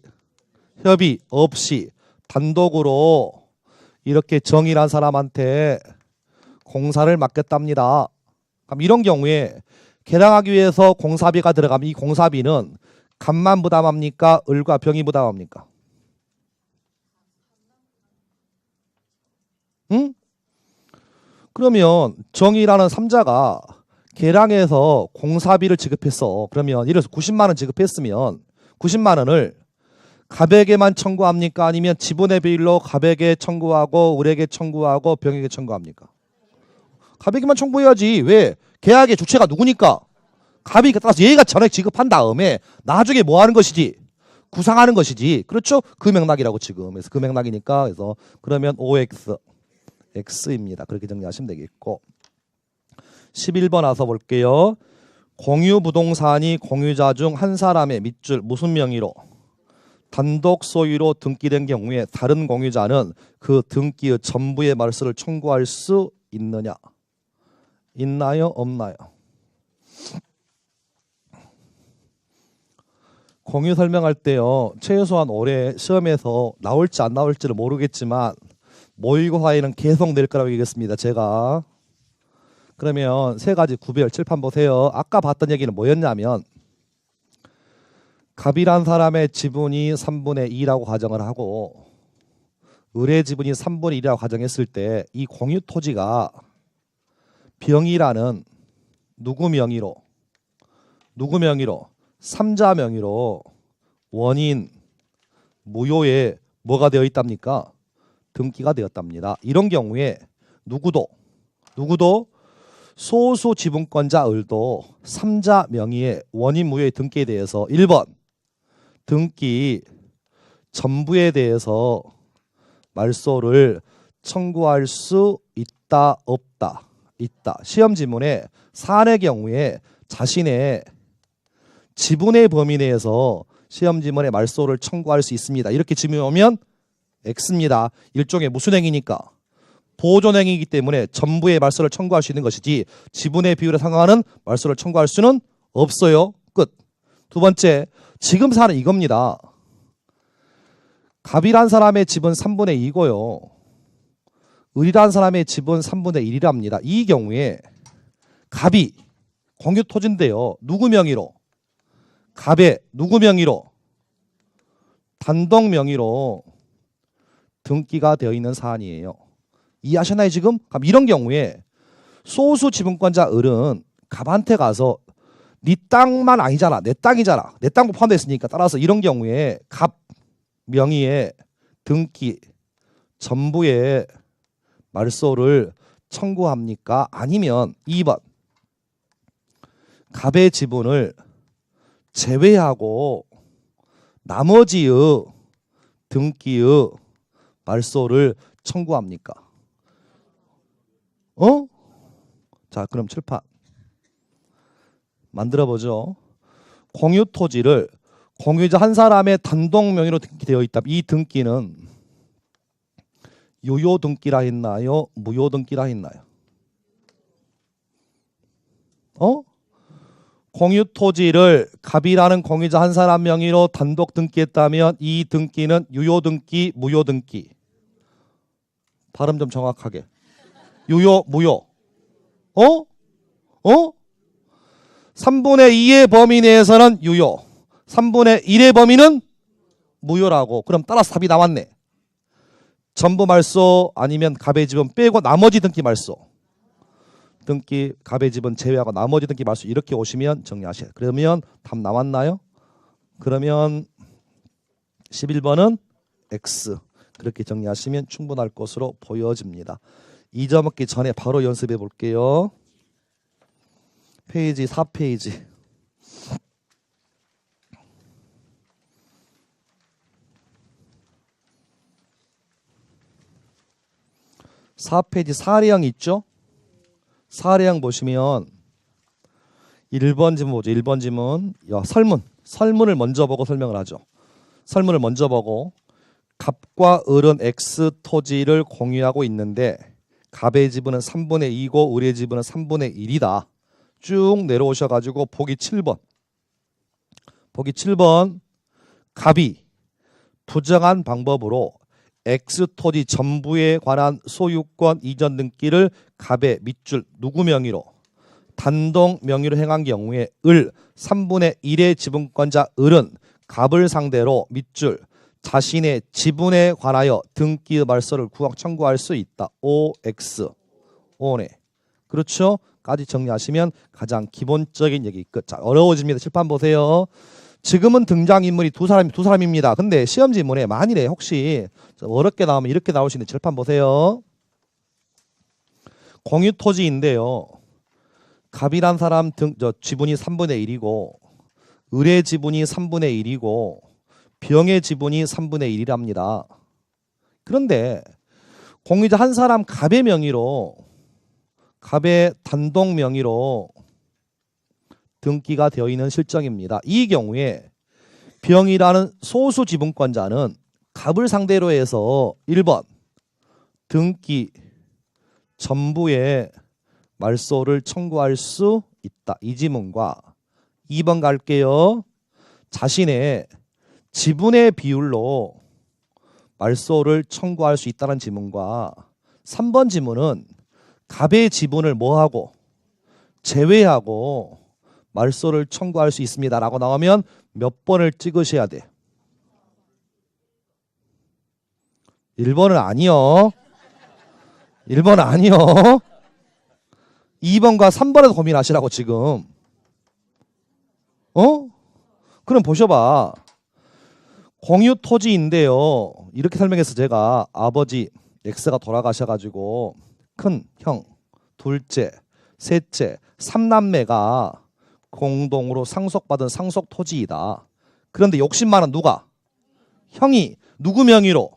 협의 없이 단독으로 이렇게 정의란 사람한테 공사를 맡겼답니다. 그럼 이런 경우에 계량하기 위해서 공사비가 들어가면 이 공사비는 갑만 부담합니까? 을과 병이 부담합니까? 응? 그러면 정의라는 3자가 계량해서 공사비를 지급했어. 그러면 이래서 90만 원 지급했으면 90만 원을 갑에게만 청구합니까? 아니면 지분의 비율로 갑에게 청구하고 을에게 청구하고 병에게 청구합니까? 갑에게만 청구해야지. 왜? 계약의 주체가 누구니까? 갑이 따라서 얘가 전액 지급한 다음에 나중에 뭐 하는 것이지? 구상하는 것이지. 그렇죠? 그 맥락이라고 지금. 그래서 그 맥락이니까 그래서 그러면 OX X입니다. 그렇게 정리하시면 되겠고 11번 와서 볼게요. 공유 부동산이 공유자 중 한 사람의 밑줄 무슨 명의로 단독 소유로 등기된 경우에 다른 공유자는 그 등기의 전부의 말소를 청구할 수 있느냐? 있나요? 없나요? 공유 설명할 때요. 최소한 올해 시험에서 나올지 안 나올지를 모르겠지만 모의고사에는 계속 낼 거라고 얘기했습니다. 제가. 그러면 세 가지 구별 칠판 보세요. 아까 봤던 얘기는 뭐였냐면 갑이란 사람의 지분이 3분의 2라고 가정을 하고 을의 지분이 3분의 1이라고 가정했을 때 이 공유 토지가 병이라는 누구 명의로 3자 명의로 원인 무효에 뭐가 되어 있답니까? 등기가 되었답니다. 이런 경우에 누구도 소수 지분권자 을도 3자 명의의 원인 무효의 등기에 대해서 1번 등기 전부에 대해서 말소를 청구할 수 있다 없다? 있다. 시험 지문에 사안의 경우에 자신의 지분의 범위 내에서 시험 지문에 말소를 청구할 수 있습니다. 이렇게 질문이 오면 X입니다. 일종의 무슨 행위니까? 보존 행위이기 때문에 전부의 말소를 청구할 수 있는 것이지 지분의 비율에 상관하는 말소를 청구할 수는 없어요. 끝. 두 번째, 지금 사안은 이겁니다. 갑이란 사람의 지분 3분의 2고요. 을이란 사람의 지분 3분의 1이랍니다. 이 경우에 갑이 공유 토지인데요. 누구 명의로? 갑의 누구 명의로? 단독 명의로 등기가 되어 있는 사안이에요. 이해하셨나요 지금? 그럼 이런 경우에 소수 지분권자 을은 갑한테 가서 네 땅만 아니잖아. 내 땅이잖아. 내 땅도 포함되어 있으니까 따라서 이런 경우에 갑 명의의 등기 전부의 말소를 청구합니까? 아니면 2번 갑의 지분을 제외하고 나머지의 등기의 말소를 청구합니까? 자, 그럼 칠판 만들어보죠. 공유 토지를 공유자 한 사람의 단독 명의로 등기되어 있다. 이 등기는 유효 등기라 했나요? 무효 등기라 했나요? 공유 토지를 갑이라는 공유자 한 사람 명의로 단독 등기했다면 이 등기는 유효 등기, 무효 등기. 발음 좀 정확하게. 유효, 무효. 3분의 2의 범위 내에서는 유효. 3분의 1의 범위는 무효라고. 그럼 따라서 답이 나왔네. 전부 말소 아니면 갑의 지분 빼고 나머지 등기 말소. 등기 갑의 지분 제외하고 나머지 등기 말소 이렇게 오시면 정리하셔요. 그러면 답 나왔나요? 그러면 11번은 X. 그렇게 정리하시면 충분할 것으로 보여집니다. 2점 얻기 전에 바로 연습해 볼게요. 페이지 4페이지. 4페이지 사례형 있죠? 사례형 보시면 1번 지문 보죠. 1번 지문. 설문을 먼저 보고 설명을 하죠. 설문을 먼저 보고 갑과 을은 X 토지를 공유하고 있는데 갑의 지분은 3분의 2고 을의 지분은 3분의 1이다. 쭉 내려오셔가지고 보기 7번. 보기 7번. 갑이 부정한 방법으로 X 토지 전부에 관한 소유권 이전 등기를 갑의 밑줄 누구 명의로 단독 명의로 행한 경우에 을 3분의 1의 지분권자 을은 갑을 상대로 밑줄 자신의 지분에 관하여 등기 말소를 청구할 수 있다. OX. 오네. 그렇죠? 까지 정리하시면 가장 기본적인 얘기 끝. 자, 어려워집니다. 칠판 보세요. 지금은 등장인물이 두 사람입니다. 근데 시험 지문에 만일에 혹시 어렵게 나오면 이렇게 나올 수 있는 칠판 보세요. 공유 토지인데요. 갑이란 사람 지분이 3분의 1이고 을의 지분이 3분의 1이고 병의 지분이 3분의 1이랍니다. 그런데 공유자 한 사람 갑의 명의로 갑의 단독 명의로 등기가 되어 있는 실정입니다. 이 경우에 병이라는 소수 지분권자는 갑을 상대로 해서 1번 등기 전부에 말소를 청구할 수 있다. 이 지문과 2번 갈게요. 자신의 지분의 비율로 말소를 청구할 수 있다는 지문과 3번 지문은 갑의 지분을 뭐하고 제외하고 말소를 청구할 수 있습니다. 라고 나오면 몇 번을 찍으셔야 돼? 1번은 아니요. 1번은 아니요. 2번과 3번에서 고민하시라고 지금. 그럼 보셔봐. 공유 토지인데요. 이렇게 설명해서 제가 아버지 X가 돌아가셔가지고 큰 형, 둘째, 셋째, 3남매가 공동으로 상속받은 상속 토지이다. 그런데 욕심 많은 누가? 형이 누구 명의로?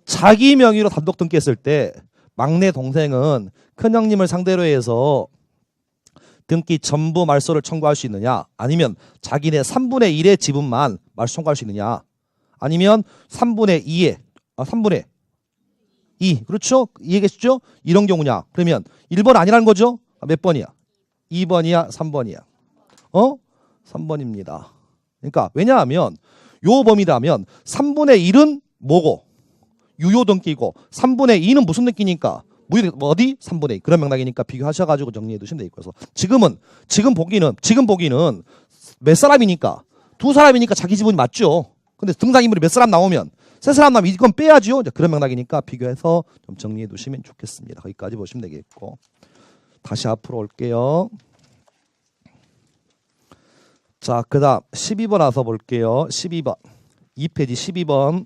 자기 명의로 단독 등기했을 때 막내 동생은 큰형님을 상대로 해서 등기 전부 말소를 청구할 수 있느냐? 아니면 자기네 3분의 1의 지분만 말소 청구할 수 있느냐? 아니면 3분의 2. 그렇죠? 이해겠죠? 이런 경우냐? 그러면 1번 아니라는 거죠? 몇 번이야? 2번이야? 3번이야? 3번입니다. 그러니까 왜냐하면 요 범위라면 3분의 1은 뭐고? 유효 등기고 3분의 2는 무슨 등기니까? 어디? 3분의 2. 그런 맥락이니까 비교하셔가지고 정리해 두시면 되겠고. 그래서 지금 보기는 몇 사람이니까? 두 사람이니까 자기 지분이 맞죠? 근데 등장인물이 몇 사람 나오면 세 사람 나오면 이건 빼야죠. 그런 맥락이니까 비교해서 좀 정리해 두시면 좋겠습니다. 거기까지 보시면 되겠고. 다시 앞으로 올게요. 자, 그 다음 12번 와서 볼게요. 12번. 2페이지 12번.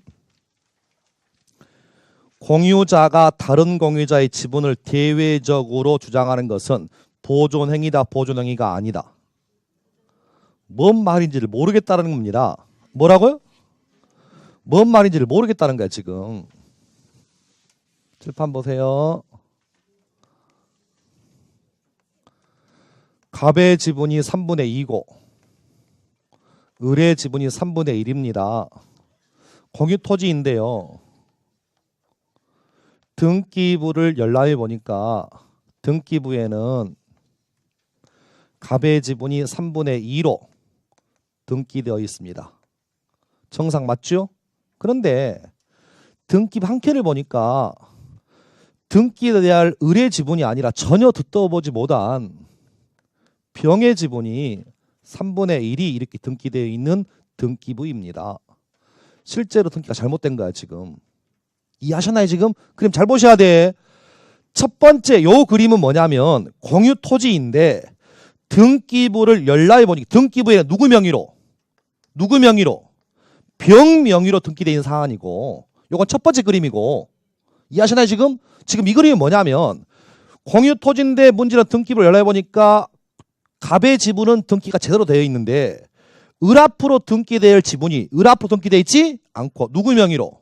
공유자가 다른 공유자의 지분을 대외적으로 주장하는 것은 보존행위다, 보존행위가 아니다. 뭔 말인지를 모르겠다는 겁니다. 뭐라고요? 뭔 말인지를 모르겠다는 거야 지금. 칠판 보세요. 갑의 지분이 3분의 2고 을의 지분이 3분의 1입니다. 공유토지인데요. 등기부를 열람해 보니까 등기부에는 갑의 지분이 3분의 2로 등기되어 있습니다. 정상 맞죠? 그런데 등기부 한 켠을 보니까 등기에 대한 을의 지분이 아니라 전혀 듣도 보지 못한 병의 지분이 3분의 1이 이렇게 등기되어 있는 등기부입니다. 실제로 등기가 잘못된 거야 지금. 이해하셨나요 지금? 그럼 잘 보셔야 돼. 첫 번째 요 그림은 뭐냐면 공유 토지인데 등기부를 열람해 보니까 등기부에는 누구 명의로? 병 명의로 등기되어 있는 사안이고 요건 첫 번째 그림이고 이해하시나요 지금? 지금 이 그림은 뭐냐면 공유 토지인데 문제는 등기부를 열람해 보니까 갑의 지분은 등기가 제대로 되어 있는데 을 앞으로 등기될 지분이 을 앞으로 등기되어 있지 않고 누구 명의로?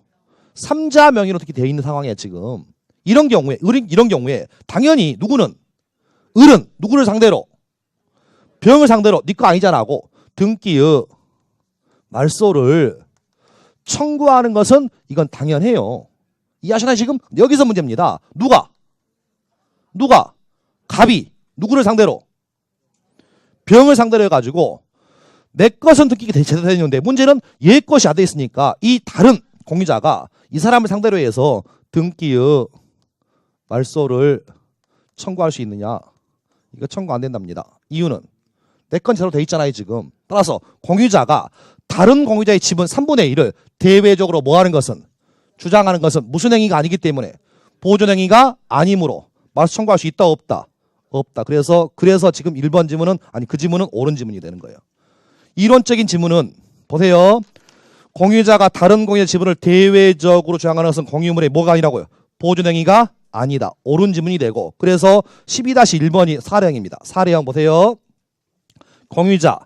3자 명의로 등기되어 있는 상황이야 지금. 이런 경우에 당연히 누구는 을은 누구를 상대로? 병을 상대로 네 거 아니잖아 하고 등기의 말소를 청구하는 것은 이건 당연해요. 이해하시나요 지금? 여기서 문제입니다. 누가? 갑이 누구를 상대로? 병을 상대로 해가지고 내 것은 등기가 제대로 되는데 문제는 얘 것이 안 돼 있으니까 이 다른 공유자가 이 사람을 상대로 해서 등기의 말소를 청구할 수 있느냐? 이거 청구 안 된답니다. 이유는 내 건 제대로 돼 있잖아요 지금. 따라서 공유자가 다른 공유자의 지분 3분의 1을 대외적으로 뭐 하는 것은 주장하는 것은 무슨 행위가 아니기 때문에 보존 행위가 아니므로 말소 청구할 수 있다 없다? 없다. 그래서 지금 1번 지문은 그 지문은 옳은 지문이 되는 거예요. 이론적인 지문은 보세요. 공유자가 다른 공유자 지분을 대외적으로 주장하는 것은 공유물의 뭐가 아니라고요? 보존 행위가 아니다. 옳은 지문이 되고 그래서 12-1번이 사례형입니다. 사례형 보세요. 공유자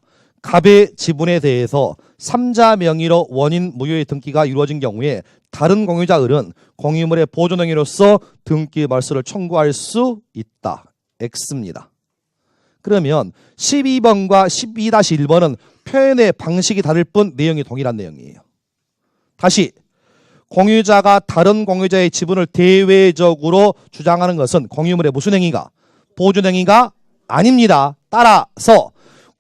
갑의 지분에 대해서 3자 명의로 원인 무효의 등기가 이루어진 경우에 다른 공유자 을은 공유물의 보존 행위로서 등기 말소를 청구할 수 있다. X입니다. 그러면 12번과 12-1번은 표현의 방식이 다를 뿐 내용이 동일한 내용이에요. 다시 공유자가 다른 공유자의 지분을 대외적으로 주장하는 것은 공유물의 무슨 행위가? 보존 행위가 아닙니다. 따라서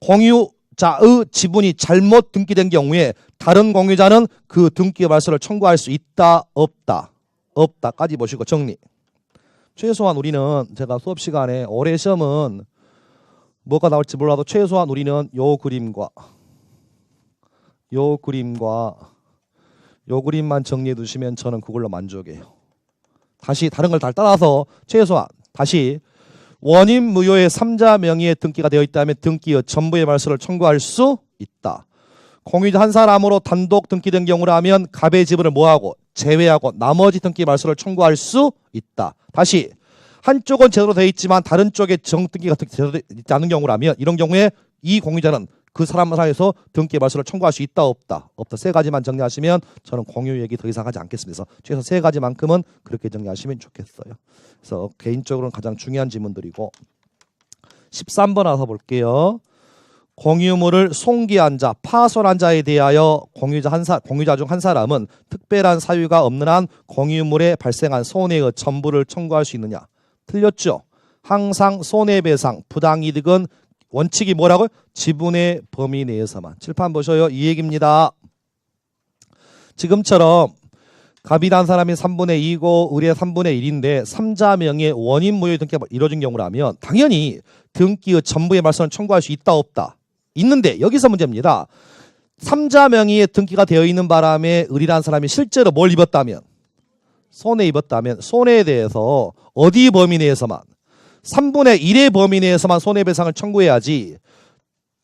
공유자의 지분이 잘못 등기된 경우에 다른 공유자는 그 등기 말소를 청구할 수 있다 없다? 없다까지 보시고 정리. 최소한 우리는 제가 수업 시간에 올해 시험은 뭐가 나올지 몰라도 최소한 우리는 요 그림만 정리해 두시면 저는 그걸로 만족해요. 다시 다른 걸 다 따라서 최소한 다시 원인 무효의 3자 명의의 등기가 되어 있다면 등기의 전부의 말소를 청구할 수 있다. 공유자 한 사람으로 단독 등기된 경우라면 갑의 지분을 뭐하고 제외하고 나머지 등기 말소를 청구할 수 있다. 다시 한쪽은 제대로 되어 있지만 다른 쪽에 정등기가 제대로 되어 있지 않은 경우라면 이런 경우에 이 공유자는 그 사람을 사이에서 등기 말소를 청구할 수 있다 없다? 없다. 세 가지만 정리하시면 저는 공유 얘기 더 이상 하지 않겠습니다. 그래서 최소 세 가지만큼은 그렇게 정리하시면 좋겠어요. 그래서 개인적으로는 가장 중요한 지문들이고 13번 와서 볼게요. 공유물을 송기한 자, 파손한 자에 대하여 공유자 중 한 사람은 특별한 사유가 없는 한 공유물에 발생한 손해의 전부를 청구할 수 있느냐? 틀렸죠? 항상 손해배상, 부당이득은 원칙이 뭐라고요? 지분의 범위 내에서만. 칠판 보셔요. 이 얘기입니다. 지금처럼 갑이란 사람이 3분의 2고 을의 3분의 1인데 3자 명의 원인 무효의 등기가 이루어진 경우라면 당연히 등기의 전부의 말소는 청구할 수 있다 없다? 있는데 여기서 문제입니다. 3자 명의의 등기가 되어 있는 바람에 을이라는 사람이 실제로 뭘 입었다면? 손해 입었다면 손해에 대해서 어디 범위 내에서만? 3분의 1의 범위 내에서만 손해배상을 청구해야지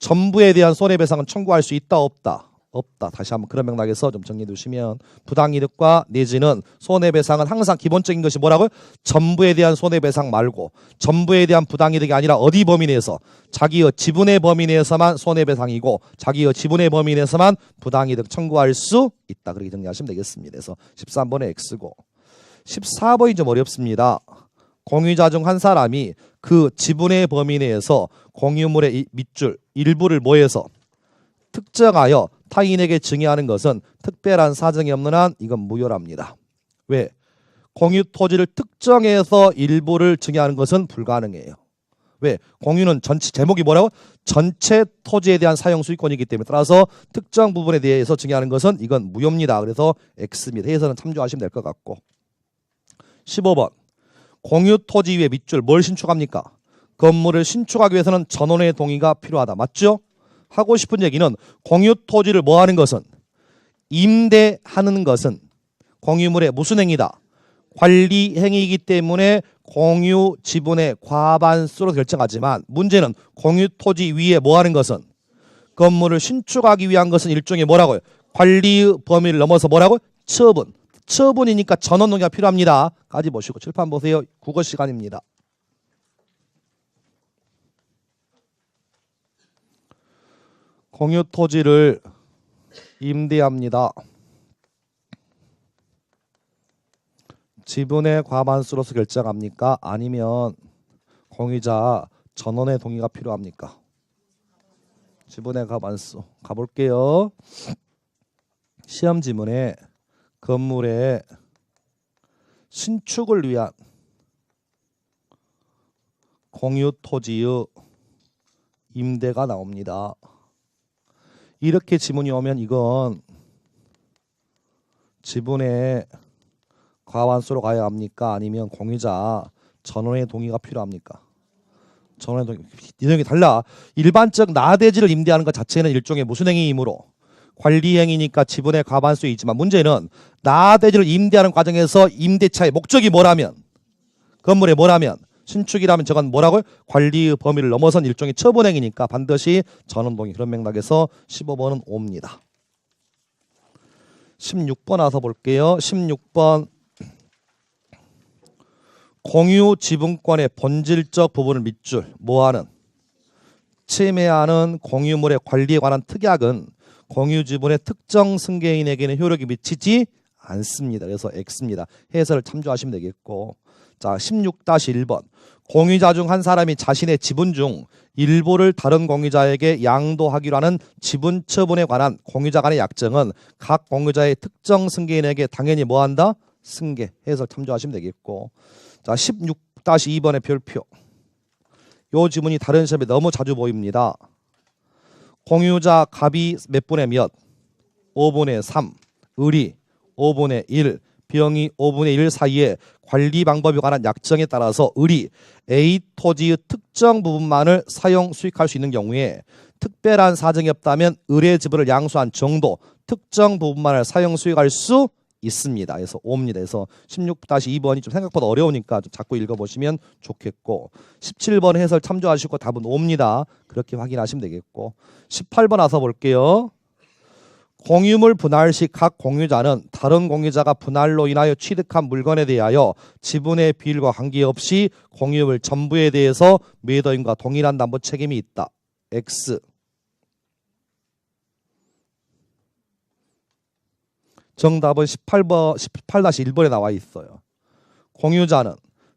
전부에 대한 손해배상은 청구할 수 있다 없다? 없다. 다시 한번 그런 맥락에서 좀 정리해 두시면 부당이득과 내지는 손해배상은 항상 기본적인 것이 뭐라고요? 전부에 대한 손해배상 말고 전부에 대한 부당이득이 아니라 어디 범위 내에서? 자기의 지분의 범위 내에서만 손해배상이고 자기의 지분의 범위 내에서만 부당이득 청구할 수 있다. 그렇게 정리하시면 되겠습니다. 그래서 13번의 X고 14번이 좀 어렵습니다. 공유자 중 한 사람이 그 지분의 범위 내에서 공유물의 밑줄 일부를 뭐해서 특정하여 타인에게 증여하는 것은 특별한 사정이 없는 한 이건 무효랍니다. 왜? 공유 토지를 특정해서 일부를 증여하는 것은 불가능해요. 왜? 공유는 전체 제목이 뭐라고? 전체 토지에 대한 사용 수익권이기 때문에 따라서 특정 부분에 대해서 증여하는 것은 이건 무효입니다. 그래서 X입니다. 해서는 참조하시면 될 것 같고 15번 공유 토지 위에 밑줄 뭘 신축합니까? 건물을 신축하기 위해서는 전원의 동의가 필요하다. 맞죠? 하고 싶은 얘기는 공유 토지를 뭐 하는 것은? 임대하는 것은 공유물의 무슨 행위다? 관리 행위이기 때문에 공유 지분의 과반수로 결정하지만 문제는 공유 토지 위에 뭐 하는 것은? 건물을 신축하기 위한 것은 일종의 뭐라고요? 관리의 범위를 넘어서 뭐라고요? 처분. 처분이니까 전원 동의가 필요합니다. 까지 보시고 칠판 보세요. 국어 시간입니다. 공유 토지를 임대합니다. 지분의 과반수로서 결정합니까? 아니면 공유자 전원의 동의가 필요합니까? 지분의 과반수. 가볼게요. 시험 지문에 건물의 신축을 위한 공유 토지의 임대가 나옵니다. 이렇게 지문이 오면 이건 지분의 과반수로 가야 합니까? 아니면 공유자 전원의 동의가 필요합니까? 전원의 동의. 이 내용이 달라. 일반적 나대지를 임대하는 것 자체는 일종의 무슨 행위이므로 관리행위니까 지분의 과반수이지만 문제는 나대지를 임대하는 과정에서 임대차의 목적이 뭐라면 건물에 뭐라면 신축이라면 저건 뭐라고요? 관리의 범위를 넘어선 일종의 처분행위니까 반드시 전원동의. 그런 맥락에서 15번은 O입니다. 16번 와서 볼게요. 16번 공유 지분권의 본질적 부분을 밑줄 뭐하는 침해하는 공유물의 관리에 관한 특약은 공유 지분의 특정 승계인에게는 효력이 미치지 않습니다. 그래서 X입니다. 해설을 참조하시면 되겠고, 자 16-1번 공유자 중 한 사람이 자신의 지분 중 일부를 다른 공유자에게 양도하기로 하는 지분 처분에 관한 공유자 간의 약정은 각 공유자의 특정 승계인에게 당연히 뭐한다? 승계. 해설 참조하시면 되겠고, 자 16-2번의 별표. 요 지문이 다른 시험에 너무 자주 보입니다. 공유자 갑이 몇 분의 몇? 5분의 3. 을이 5분의 1. 병이 5분의 1 사이에 관리 방법에 관한 약정에 따라서 을이 A 토지의 특정 부분만을 사용 수익할 수 있는 경우에 특별한 사정이 없다면 을의 지분을 양수한 정도 특정 부분만을 사용 수익할 수 있습니다. 그래서 5입니다. 그래서 16-2번이 좀 생각보다 어려우니까 좀 자꾸 읽어보시면 좋겠고, 17번 해설 참조하시고 답은 5입니다. 그렇게 확인하시면 되겠고, 18번 와서 볼게요. 공유물 분할 시 각 공유자는 다른 공유자가 분할로 인하여 취득한 물건에 대하여 지분의 비율과 관계없이 공유물 전부에 대해서 매도인과 동일한 담보 책임이 있다. X. 정답은 18-1번에 나와 있어요. 공유자는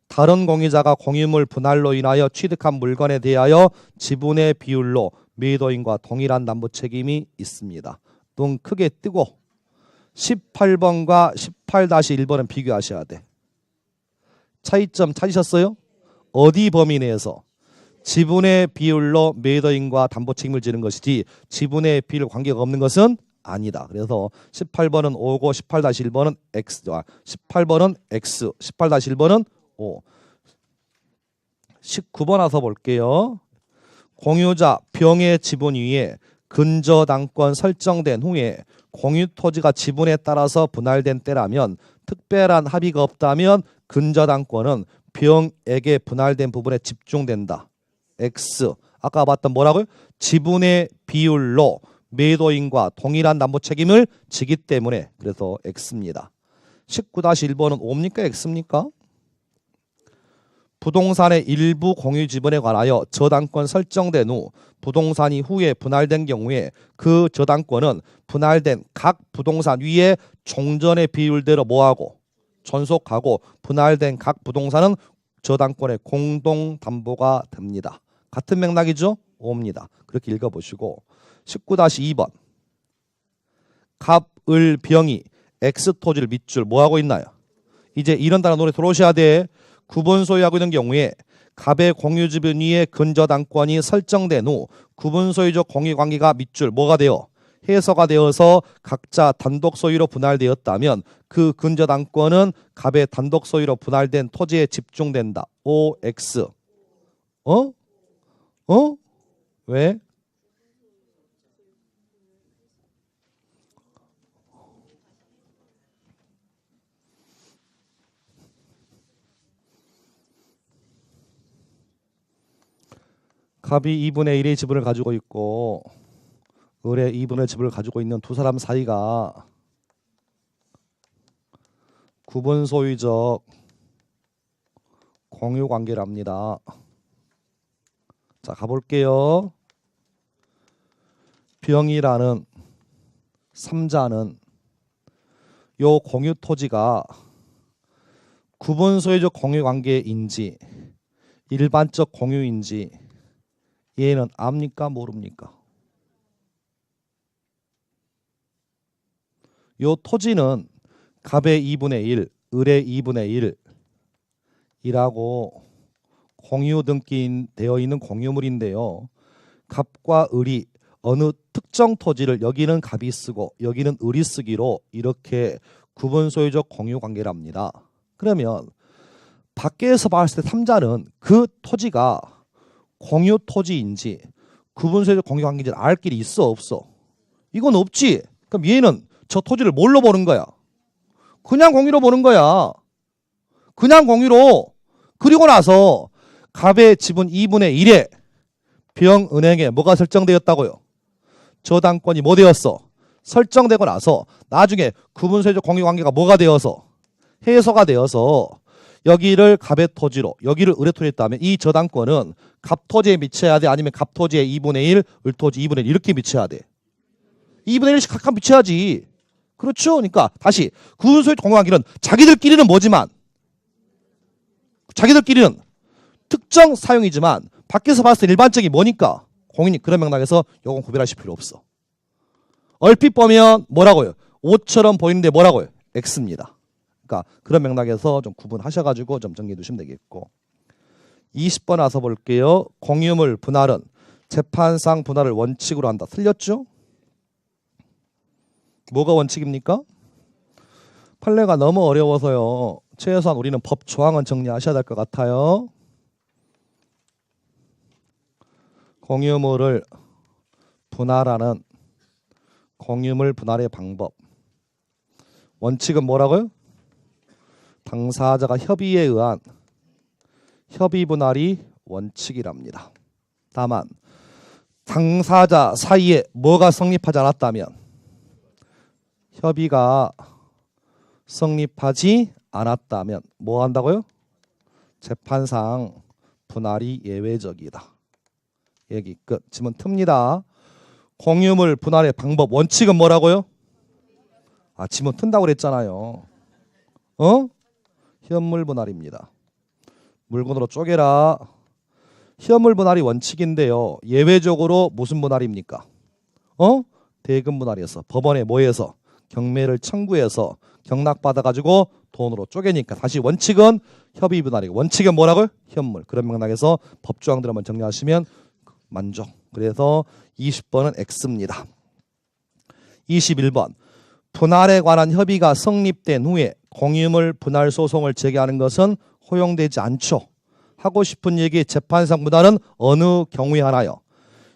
다른 공유자가 공유물 분할로 인하여 취득한 물건에 대하여 지분의 비율로 매도인과 동일한 담보 책임이 있습니다. 눈 크게 뜨고 18번과 18-1번은 비교하셔야 돼. 차이점 찾으셨어요? 어디 범위 내에서? 지분의 비율로 매도인과 담보 책임을 지는 것이지 지분의 비율 관계가 없는 것은 아니다. 그래서 18번은 O고 18-1번은 X. 18번은 X, 18-1번은 O. 19번 와서 볼게요. 공유자 병의 지분 위에 근저당권 설정된 후에 공유 토지가 지분에 따라서 분할된 때라면 특별한 합의가 없다면 근저당권은 병에게 분할된 부분에 집중된다. X. 아까 봤던 뭐라고요? 지분의 비율로 매도인과 동일한 담보 책임을 지기 때문에, 그래서 X입니다. 19-1번은 O입니까? X입니까? 부동산의 일부 공유 지분에 관하여 저당권 설정된 후 부동산이 후에 분할된 경우에 그 저당권은 분할된 각 부동산 위에 종전의 비율대로 뭐하고 존속하고 분할된 각 부동산은 저당권의 공동담보가 됩니다. 같은 맥락이죠? O입니다. 그렇게 읽어보시고, 19-2번 갑, 을, 병이 X 토지를 밑줄 뭐하고 있나요? 이제 이런 단어 노래 들어오셔야 돼. 구분 소유하고 있는 경우에 갑의 공유 지분 위에 근저당권이 설정된 후 구분 소유적 공유관계가 밑줄 뭐가 돼요? 해소가 되어서 각자 단독 소유로 분할되었다면 그 근저당권은 갑의 단독 소유로 분할된 토지에 집중된다. OX. 왜? 갑이 2분의 1의 지분을 가지고 있고 을의 2분의 지분을 가지고 있는 두 사람 사이가 구분 소유적 공유 관계랍니다. 자, 가볼게요. 병이라는 3자는 요 공유 토지가 구분 소유적 공유 관계인지 일반적 공유인지 얘는 압니까 모릅니까? 요 토지는 갑의 2분의 1, 을의 2분의 1이라고 공유 등기되어 있는 공유물인데요. 갑과 을이 어느 특정 토지를 여기는 갑이 쓰고 여기는 을이 쓰기로 이렇게 구분 소유적 공유 관계랍니다. 그러면 밖에서 봤을 때 탐자는 그 토지가 공유 토지인지 구분 소유적 공유 관계인지 알 길이 있어 없어? 이건 없지. 그럼 얘는 저 토지를 뭘로 보는 거야? 그냥 공유로 보는 거야. 그냥 공유로. 그리고 나서 갑의 지분 2분의 1에 병은행에 뭐가 설정되었다고요? 저당권이 뭐 되었어? 설정되고 나서 나중에 구분소유적 공유관계가 뭐가 되어서? 해소가 되어서 여기를 갑의 토지로 여기를 을의 토지로 했다면 이 저당권은 갑토지에 미쳐야 돼? 아니면 갑토지의 2분의 1, 을토지 2분의 1 이렇게 미쳐야 돼? 2분의 1씩 각각 미쳐야지. 그렇죠? 그러니까 다시 구분소유적 공유관계는 자기들끼리는 뭐지만 자기들끼리는 특정 사용이지만 밖에서 봤을 때 일반적인 뭐니까? 공인이 그런 맥락에서 요건 구별하실 필요 없어. 얼핏 보면 뭐라고요? O처럼 보이는데 뭐라고요? X입니다. 그러니까 그런 맥락에서 좀 구분하셔가지고 좀 정리해 두시면 되겠고 20번 와서 볼게요. 공유물 분할은 재판상 분할을 원칙으로 한다. 틀렸죠? 뭐가 원칙입니까? 판례가 너무 어려워서요. 최소한 우리는 법 조항은 정리하셔야 될 것 같아요. 공유물을 분할하는 공유물 분할의 방법. 원칙은 뭐라고요? 당사자가 협의에 의한 협의 분할이 원칙이랍니다. 다만 당사자 사이에 뭐가 성립하지 않았다면 협의가 성립하지 않았다면 뭐 한다고요? 재판상 분할이 예외적이다. 얘기 끝. 지문 틉니다. 공유물 분할의 방법 원칙은 뭐라고요? 아, 지문 튼다고 그랬잖아요. 현물 분할입니다. 물건으로 쪼개라. 현물 분할이 원칙인데요. 예외적으로 무슨 분할입니까? 대금 분할에서 법원에 뭐해서 경매를 청구해서 경락받아가지고 돈으로 쪼개니까 다시 원칙은 협의 분할이고 원칙은 뭐라고요? 현물. 그런 맥락에서 법조항들 한번 정리하시면 만족. 그래서 20번은 X입니다. 21번 분할에 관한 협의가 성립된 후에 공유물 분할 소송을 제기하는 것은 허용되지 않죠. 하고 싶은 얘기 재판상 분할은 어느 경우에 하나요?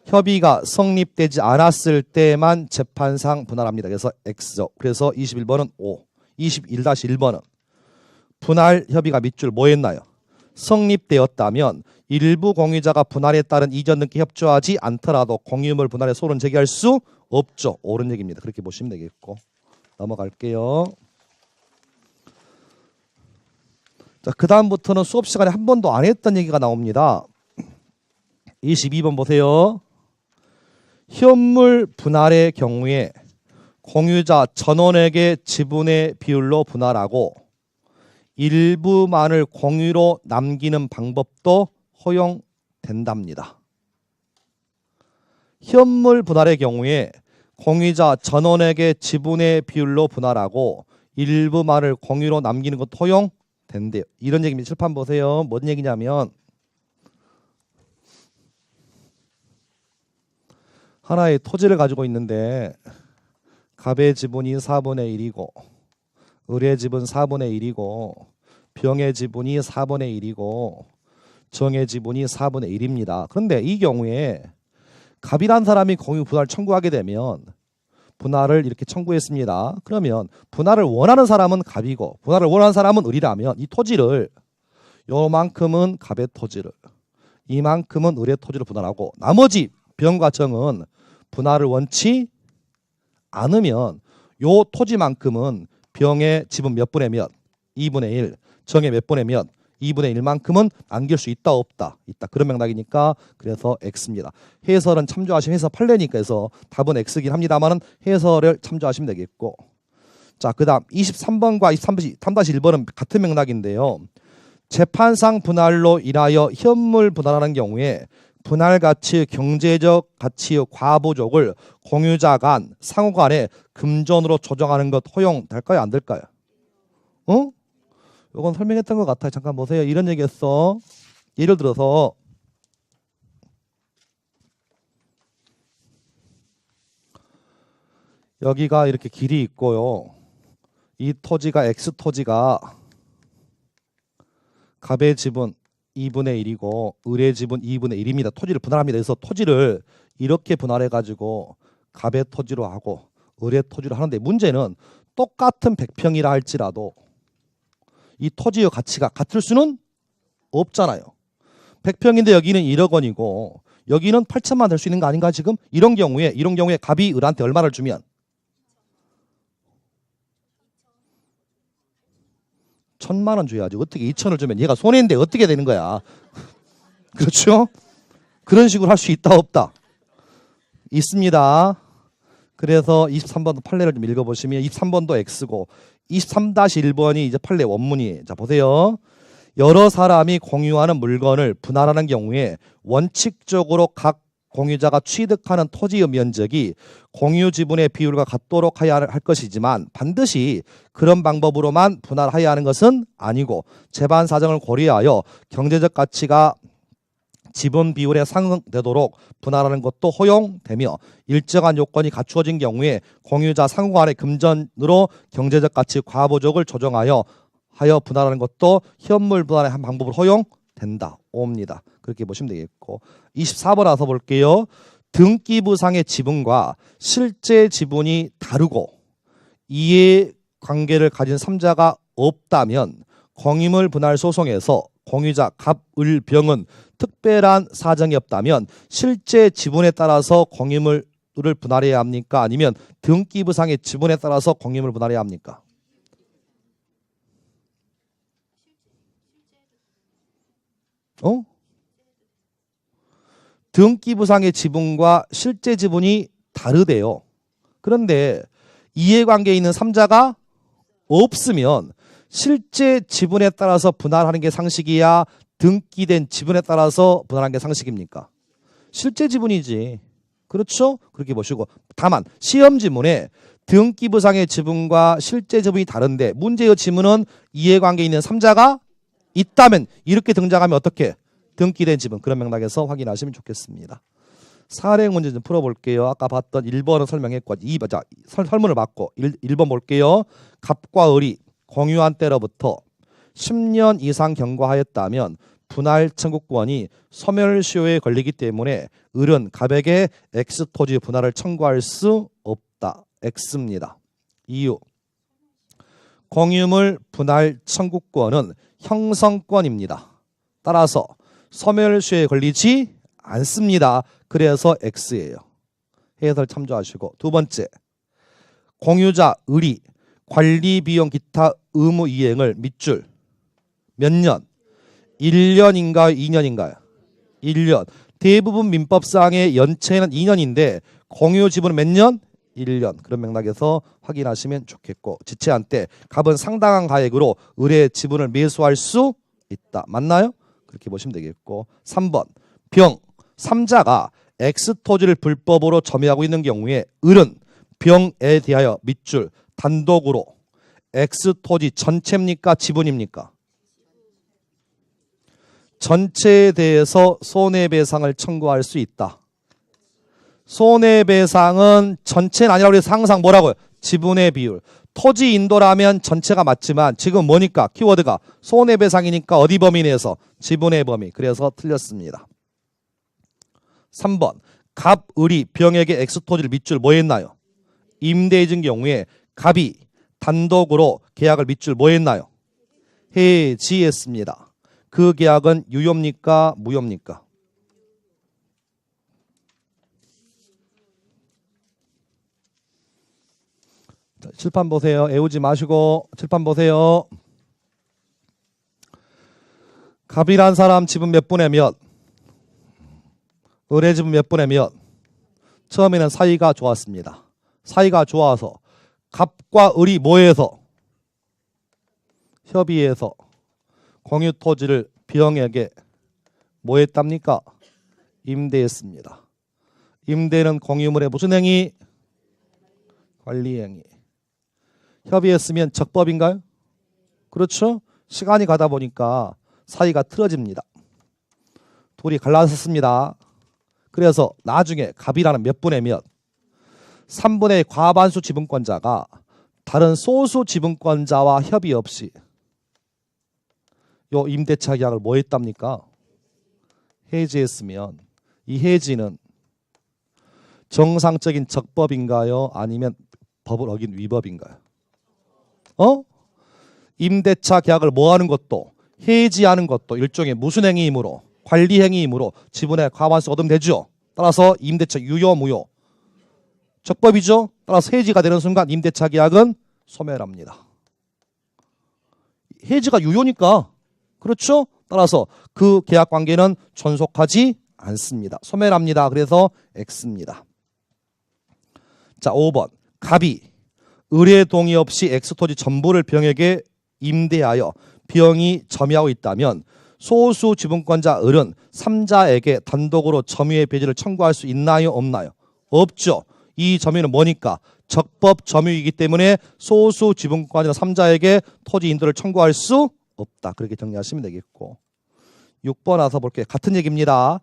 협의가 성립되지 않았을 때만 재판상 분할합니다. 그래서 X죠. 그래서 21번은 O. 21-1번은 분할 협의가 밑줄 뭐 했나요? 성립되었다면 일부 공유자가 분할에 따른 이전 등기 협조하지 않더라도 공유물 분할에 소론 제기할 수 없죠. 옳은 얘기입니다. 그렇게 보시면 되겠고 넘어갈게요. 자, 그 다음부터는 수업 시간에 한 번도 안 했던 얘기가 나옵니다. 22번 보세요. 현물 분할의 경우에 공유자 전원에게 지분의 비율로 분할하고 일부만을 공유로 남기는 방법도 허용된답니다. 현물 분할의 경우에 공유자 전원에게 지분의 비율로 분할하고 일부만을 공유로 남기는 것도 허용된대요. 이런 얘기입니다. 칠판 보세요. 뭔 얘기냐면 하나의 토지를 가지고 있는데 갑의 지분이 4분의 1이고 을의 지분 4분의 1이고 병의 지분이 4분의 1이고 정의 지분이 4분의 1입니다. 그런데 이 경우에 갑이란 사람이 공유 분할 청구하게 되면 분할을 이렇게 청구했습니다. 그러면 분할을 원하는 사람은 갑이고 분할을 원하는 사람은 을이라면 이 토지를 요만큼은 갑의 토지를 이만큼은 을의 토지를 분할하고 나머지 병과 정은 분할을 원치 않으면 요 토지만큼은 병의 지분 몇 분의 몇? 2분의 1. 정의 몇 분의 몇? 2분의 1만큼은 남길 수 있다 없다? 있다. 그런 맥락이니까 그래서 X입니다. 해설은 참조하시면 해설 판례니까 해서 답은 X긴 합니다만 해설을 참조하시면 되겠고 자, 그 다음 23번과 3-1번은 같은 맥락인데요. 재판상 분할로 인하여 현물 분할하는 경우에 분할 가치의 경제적 가치의 과부족을 공유자 간 상호 간에 금전으로 조정하는 것 허용될까요? 안 될까요? 어? 이건 설명했던 것 같아요. 잠깐 보세요. 이런 얘기했어. 예를 들어서 여기가 이렇게 길이 있고요. 이 토지가 X 토지가 갑의 지분 2분의 1이고 을의 지분 2분의 1입니다. 토지를 분할합니다. 그래서 토지를 이렇게 분할해 가지고 갑의 토지로 하고 을의 토지로 하는데 문제는 똑같은 100평이라 할지라도 이 토지의 가치가 같을 수는 없잖아요. 100평인데 여기는 1억 원이고 여기는 8천만 될 수 있는 거 아닌가 지금? 이런 경우에 갑이 을한테 얼마를 주면 1,000만 원 줘야지. 어떻게 2천을 주면 얘가 손해인데 어떻게 되는 거야? 그렇죠? 그런 식으로 할 수 있다 없다? 있습니다. 그래서 23번 판례를 좀 읽어보시면 23번도 X고 23-1번이 이제 판례 원문이에요. 자 보세요. 여러 사람이 공유하는 물건을 분할하는 경우에 원칙적으로 각 공유자가 취득하는 토지의 면적이 공유 지분의 비율과 같도록 해야 할 것이지만 반드시 그런 방법으로만 분할해야 하는 것은 아니고 재반 사정을 고려하여 경제적 가치가 지분 비율에 상응되도록 분할하는 것도 허용되며 일정한 요건이 갖추어진 경우에 공유자 상호 간의 금전으로 경제적 가치 과부족을 조정하여 분할하는 것도 현물 분할의 한 방법으로 허용된다. 옵니다. 그렇게 보시면 되겠고 24번 와서 볼게요. 등기부상의 지분과 실제 지분이 다르고 이해관계를 가진 3자가 없다면 공유물 분할 소송에서 공유자 갑, 을, 병은 특별한 사정이 없다면 실제 지분에 따라서 공유물을 분할해야 합니까? 아니면 등기부상의 지분에 따라서 공유물을 분할해야 합니까? 등기부상의 지분과 실제 지분이 다르대요. 그런데 이해관계에 있는 3자가 없으면 실제 지분에 따라서 분할하는 게 상식이야? 등기된 지분에 따라서 분할하는 게 상식입니까? 실제 지분이지. 그렇죠? 그렇게 보시고 다만 시험 지문에 등기부상의 지분과 실제 지분이 다른데 문제의 지문은 이해관계에 있는 3자가 있다면 이렇게 등장하면 어떻게? 등기된 지분. 그런 맥락에서 확인하시면 좋겠습니다. 사례 문제 좀 풀어볼게요. 아까 봤던 1번은 설명했고 2번 자 설문을 받고 1번 볼게요. 갑과 을이 공유한 때로부터 10년 이상 경과하였다면 분할 청구권이 소멸시효에 걸리기 때문에 을은 갑에게 X 토지 분할을 청구할 수 없다. X입니다. 이유 공유물 분할 청구권은 형성권입니다. 따라서 소멸시효에 걸리지 않습니다. 그래서 X예요. 해설 참조하시고 두 번째 공유자 을이 관리 비용 기타 의무 이행을 밑줄 몇 년? 1년인가요? 2년인가요? 1년. 대부분 민법상의 연체는 2년인데 공유 지분은 몇 년? 1년. 그런 맥락에서 확인하시면 좋겠고 지체한 때 갑은 상당한 가액으로 을의 지분을 매수할 수 있다. 맞나요? 그렇게 보시면 되겠고 3번 병 3자가 X토지를 불법으로 점유하고 있는 경우에 을은 병에 대하여 밑줄 단독으로 X토지 전체입니까? 지분입니까? 전체에 대해서 손해배상을 청구할 수 있다. 손해배상은 전체는 아니라고 해서 항상 뭐라고요? 지분의 비율. 토지 인도라면 전체가 맞지만 지금 뭐니까? 키워드가 손해배상이니까 어디 범위 내에서? 지분의 범위. 그래서 틀렸습니다. 3번 갑, 을이 병에게 X토지를 밑줄 뭐 했나요? 임대해준 경우에 갑이 단독으로 계약을 밑줄 뭐 했나요? 해지했습니다. 그 계약은 유효입니까? 무효입니까? 자, 칠판 보세요. 애우지 마시고 칠판 보세요. 갑이란 사람 지분 몇 분의 몇? 을의 지분 몇 분의 몇? 처음에는 사이가 좋았습니다. 사이가 좋아서 갑과 을이 뭐해서? 협의해서 공유 토지를 병에게 뭐 했답니까? 임대했습니다. 임대는 공유물의 무슨 행위? 관리 행위. 협의했으면 적법인가요? 그렇죠? 시간이 가다 보니까 사이가 틀어집니다. 둘이 갈라섰습니다. 그래서 나중에 갑이라는 몇 분의 몇 3분의 과반수 지분권자가 다른 소수 지분권자와 협의 없이 요 임대차 계약을 뭐 했답니까? 해지했으면 이 해지는 정상적인 적법인가요? 아니면 법을 어긴 위법인가요? 임대차 계약을 뭐 하는 것도 해지하는 것도 일종의 무슨 행위이므로 관리 행위이므로 지분의 과반수 얻으면 되죠. 따라서 임대차 유효 무효 적법이죠. 따라서 해지가 되는 순간 임대차 계약은 소멸합니다. 해지가 유효니까 그렇죠. 따라서 그 계약 관계는 존속하지 않습니다. 소멸합니다. 그래서 X입니다. 자 5번 갑이 을의 동의 없이 X토지 전부를 병에게 임대하여 병이 점유하고 있다면 소수 지분권자 을은 3자에게 단독으로 점유의 배제를 청구할 수 있나요? 없나요? 없죠. 이 점유는 뭐니까? 적법 점유이기 때문에 소수 지분권자 3자에게 토지 인도를 청구할 수 없다. 그렇게 정리하시면 되겠고 6번 와서 볼게요. 같은 얘기입니다.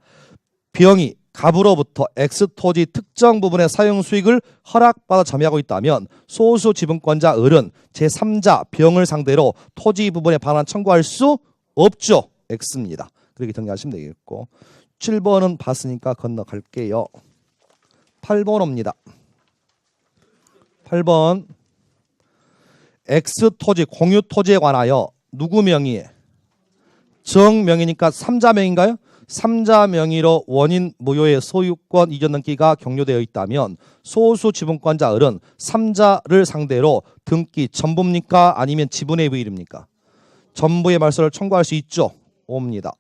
병이 갑으로부터 X토지 특정 부분의 사용 수익을 허락받아 점유하고 있다면 소수 지분권자 을은 제3자 병을 상대로 토지 부분에 반환 청구할 수 없죠. X입니다. 그렇게 정리하시면 되겠고 7번은 봤으니까 건너갈게요. 8번 옵니다. 8번 X토지 공유토지에 관하여 누구 명의에? 정명의니까 3자 명의인가요? 3자 명의로 원인 무효의 소유권 이전 등기가 격려되어 있다면 소수 지분권자 을은 3자를 상대로 등기 전부입니까? 아니면 지분의 부일입니까? 전부의 말소를 청구할 수 있죠. 옵니다.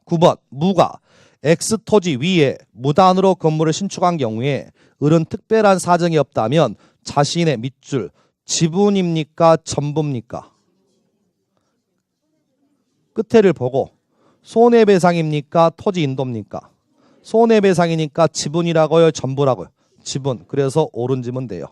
9번 무가 X토지 위에 무단으로 건물을 신축한 경우에 을은 특별한 사정이 없다면 자신의 밑줄 지분입니까? 전부입니까? 끝에를 보고 손해배상입니까? 토지 인도입니까? 손해배상이니까 지분이라고요? 전부라고요? 지분. 그래서 옳은 지면 돼요.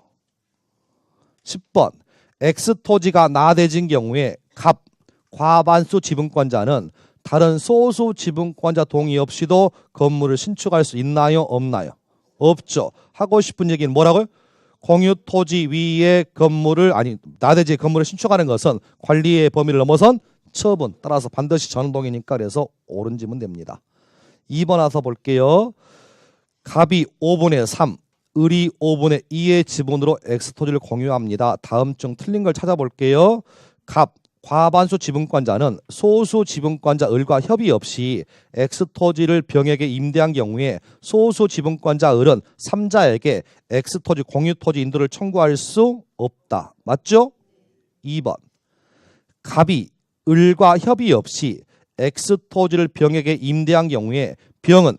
10번 X토지가 나대진 경우에 갑 과반수 지분권자는 다른 소수 지분권자 동의 없이도 건물을 신축할 수 있나요? 없나요? 없죠. 하고 싶은 얘기는 뭐라고요? 공유토지 위에 건물을 나대지의 건물을 신축하는 것은 관리의 범위를 넘어선 처분. 따라서 반드시 전동이니까 그래서 옳은 지면 됩니다. 2번 와서 볼게요. 갑이 5분의 3, 을이 5분의 2의 지분으로 X토지를 공유합니다. 다음 중 틀린 걸 찾아볼게요. 갑 과반수 지분권자는 소수 지분권자 을과 협의 없이 X토지를 병에게 임대한 경우에 소수 지분권자 을은 3자에게 X토지 공유토지 인도를 청구할 수 없다. 맞죠? 2번 갑이 을과 협의 없이 X토지를 병에게 임대한 경우에 병은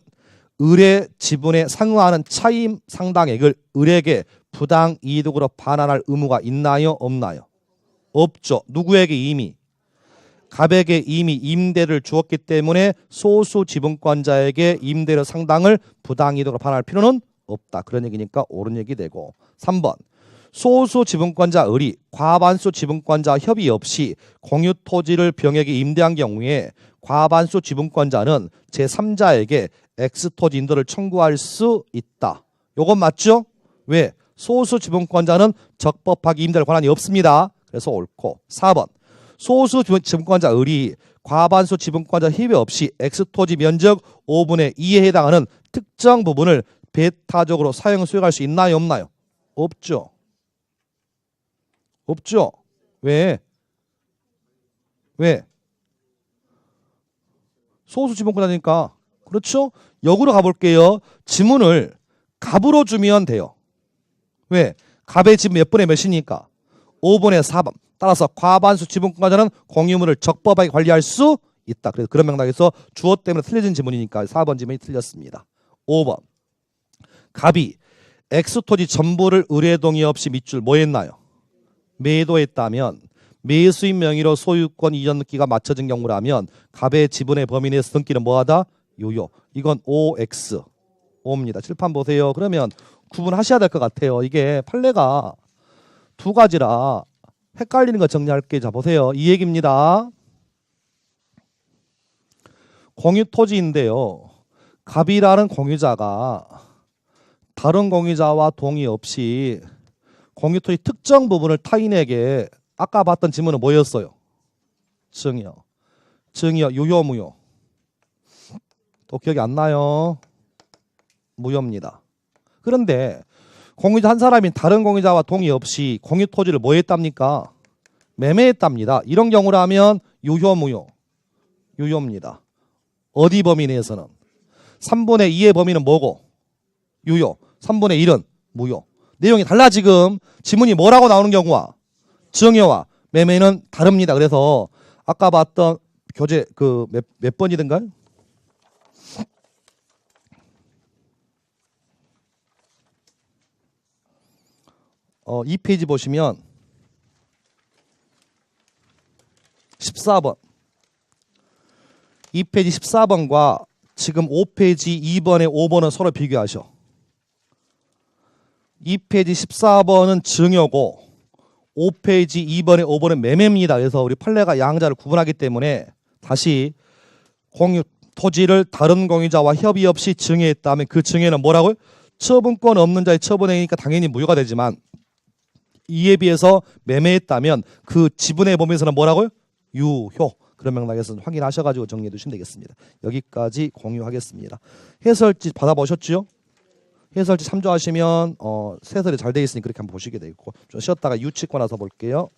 을의 지분에 상응하는 차임 상당액을 을에게 부당 이득으로 반환할 의무가 있나요? 없나요? 없죠. 누구에게 이미? 갑에게 이미 임대를 주었기 때문에 소수 지분권자에게 임대료 상당을 부당 이득으로 반환할 필요는 없다. 그런 얘기니까 옳은 얘기 되고 3번 소수 지분권자 을이 과반수 지분권자 협의 없이 공유토지를 병에게 임대한 경우에 과반수 지분권자는 제3자에게 X토지 인도를 청구할 수 있다. 요건 맞죠? 왜? 소수 지분권자는 적법하게 임대할 권한이 없습니다. 그래서 옳고 4번 소수 지분권자 을이 과반수 지분권자 협의 없이 X토지 면적 5분의 2에 해당하는 특정 부분을 배타적으로 사용 수용할 수 있나요? 없나요? 없죠. 없죠. 왜? 소수 지분권자니까. 그렇죠? 역으로 가볼게요. 지문을 갑으로 주면 돼요. 왜? 갑의 지분 몇 분의 몇이니까? 5분의 4번. 따라서 과반수 지분권자는 공유물을 적법하게 관리할 수 있다. 그래서 그런 맥락에서 주어 때문에 틀려진 지문이니까 4번 지문이 틀렸습니다. 5번 갑이 X토지 전부를 의뢰 동의 없이 밑줄 뭐 했나요? 매도했다면 매수인 명의로 소유권 이전기가 맞춰진 경우라면 갑의 지분의 범위 내에서 등기는 뭐하다? 유효. 이건 OX. O입니다. 칠판 보세요. 그러면 구분하셔야 될 것 같아요. 이게 판례가 두 가지라 헷갈리는 거 정리할게요. 자 보세요. 이 얘기입니다. 공유토지인데요. 갑이라는 공유자가 다른 공유자와 동의 없이 공유토지 특정 부분을 타인에게 아까 봤던 지문은 뭐였어요? 증여. 증여, 유효, 무효. 또 기억이 안 나요? 무효입니다. 그런데 공유자 한 사람이 다른 공유자와 동의 없이 공유토지를 뭐 했답니까? 매매했답니다. 이런 경우라면 유효, 무효? 유효입니다. 어디 범위 내에서는? 3분의 2의 범위는 뭐고? 유효. 3분의 1은 무효. 내용이 달라 지금. 지문이 뭐라고 나오는 경우와 증여와 매매는 다릅니다. 그래서 아까 봤던 교재 그 몇 번이든가요? 이 페이지 보시면 14번. 이 페이지 14번과 지금 5페이지 2번에 5번은 서로 비교하셔. 이 페이지 14번은 증여고 5페이지 2번에 5번은 매매입니다. 그래서 우리 판례가 양자를 구분하기 때문에 다시 공유 토지를 다른 공유자와 협의 없이 증여했다면 그 증여는 뭐라고요? 처분권 없는 자의 처분행위니까 당연히 무효가 되지만 이에 비해서 매매했다면 그 지분의 범위에서는 뭐라고요? 유효. 그런 맥락에서 확인하셔가지고 정리해 두시면 되겠습니다. 여기까지 공유하겠습니다. 해설지 받아보셨죠? 해설지 참조하시면 세설이 잘 돼 있으니 그렇게 한번 보시게 되겠고 좀 쉬었다가 유치권 와서 볼게요.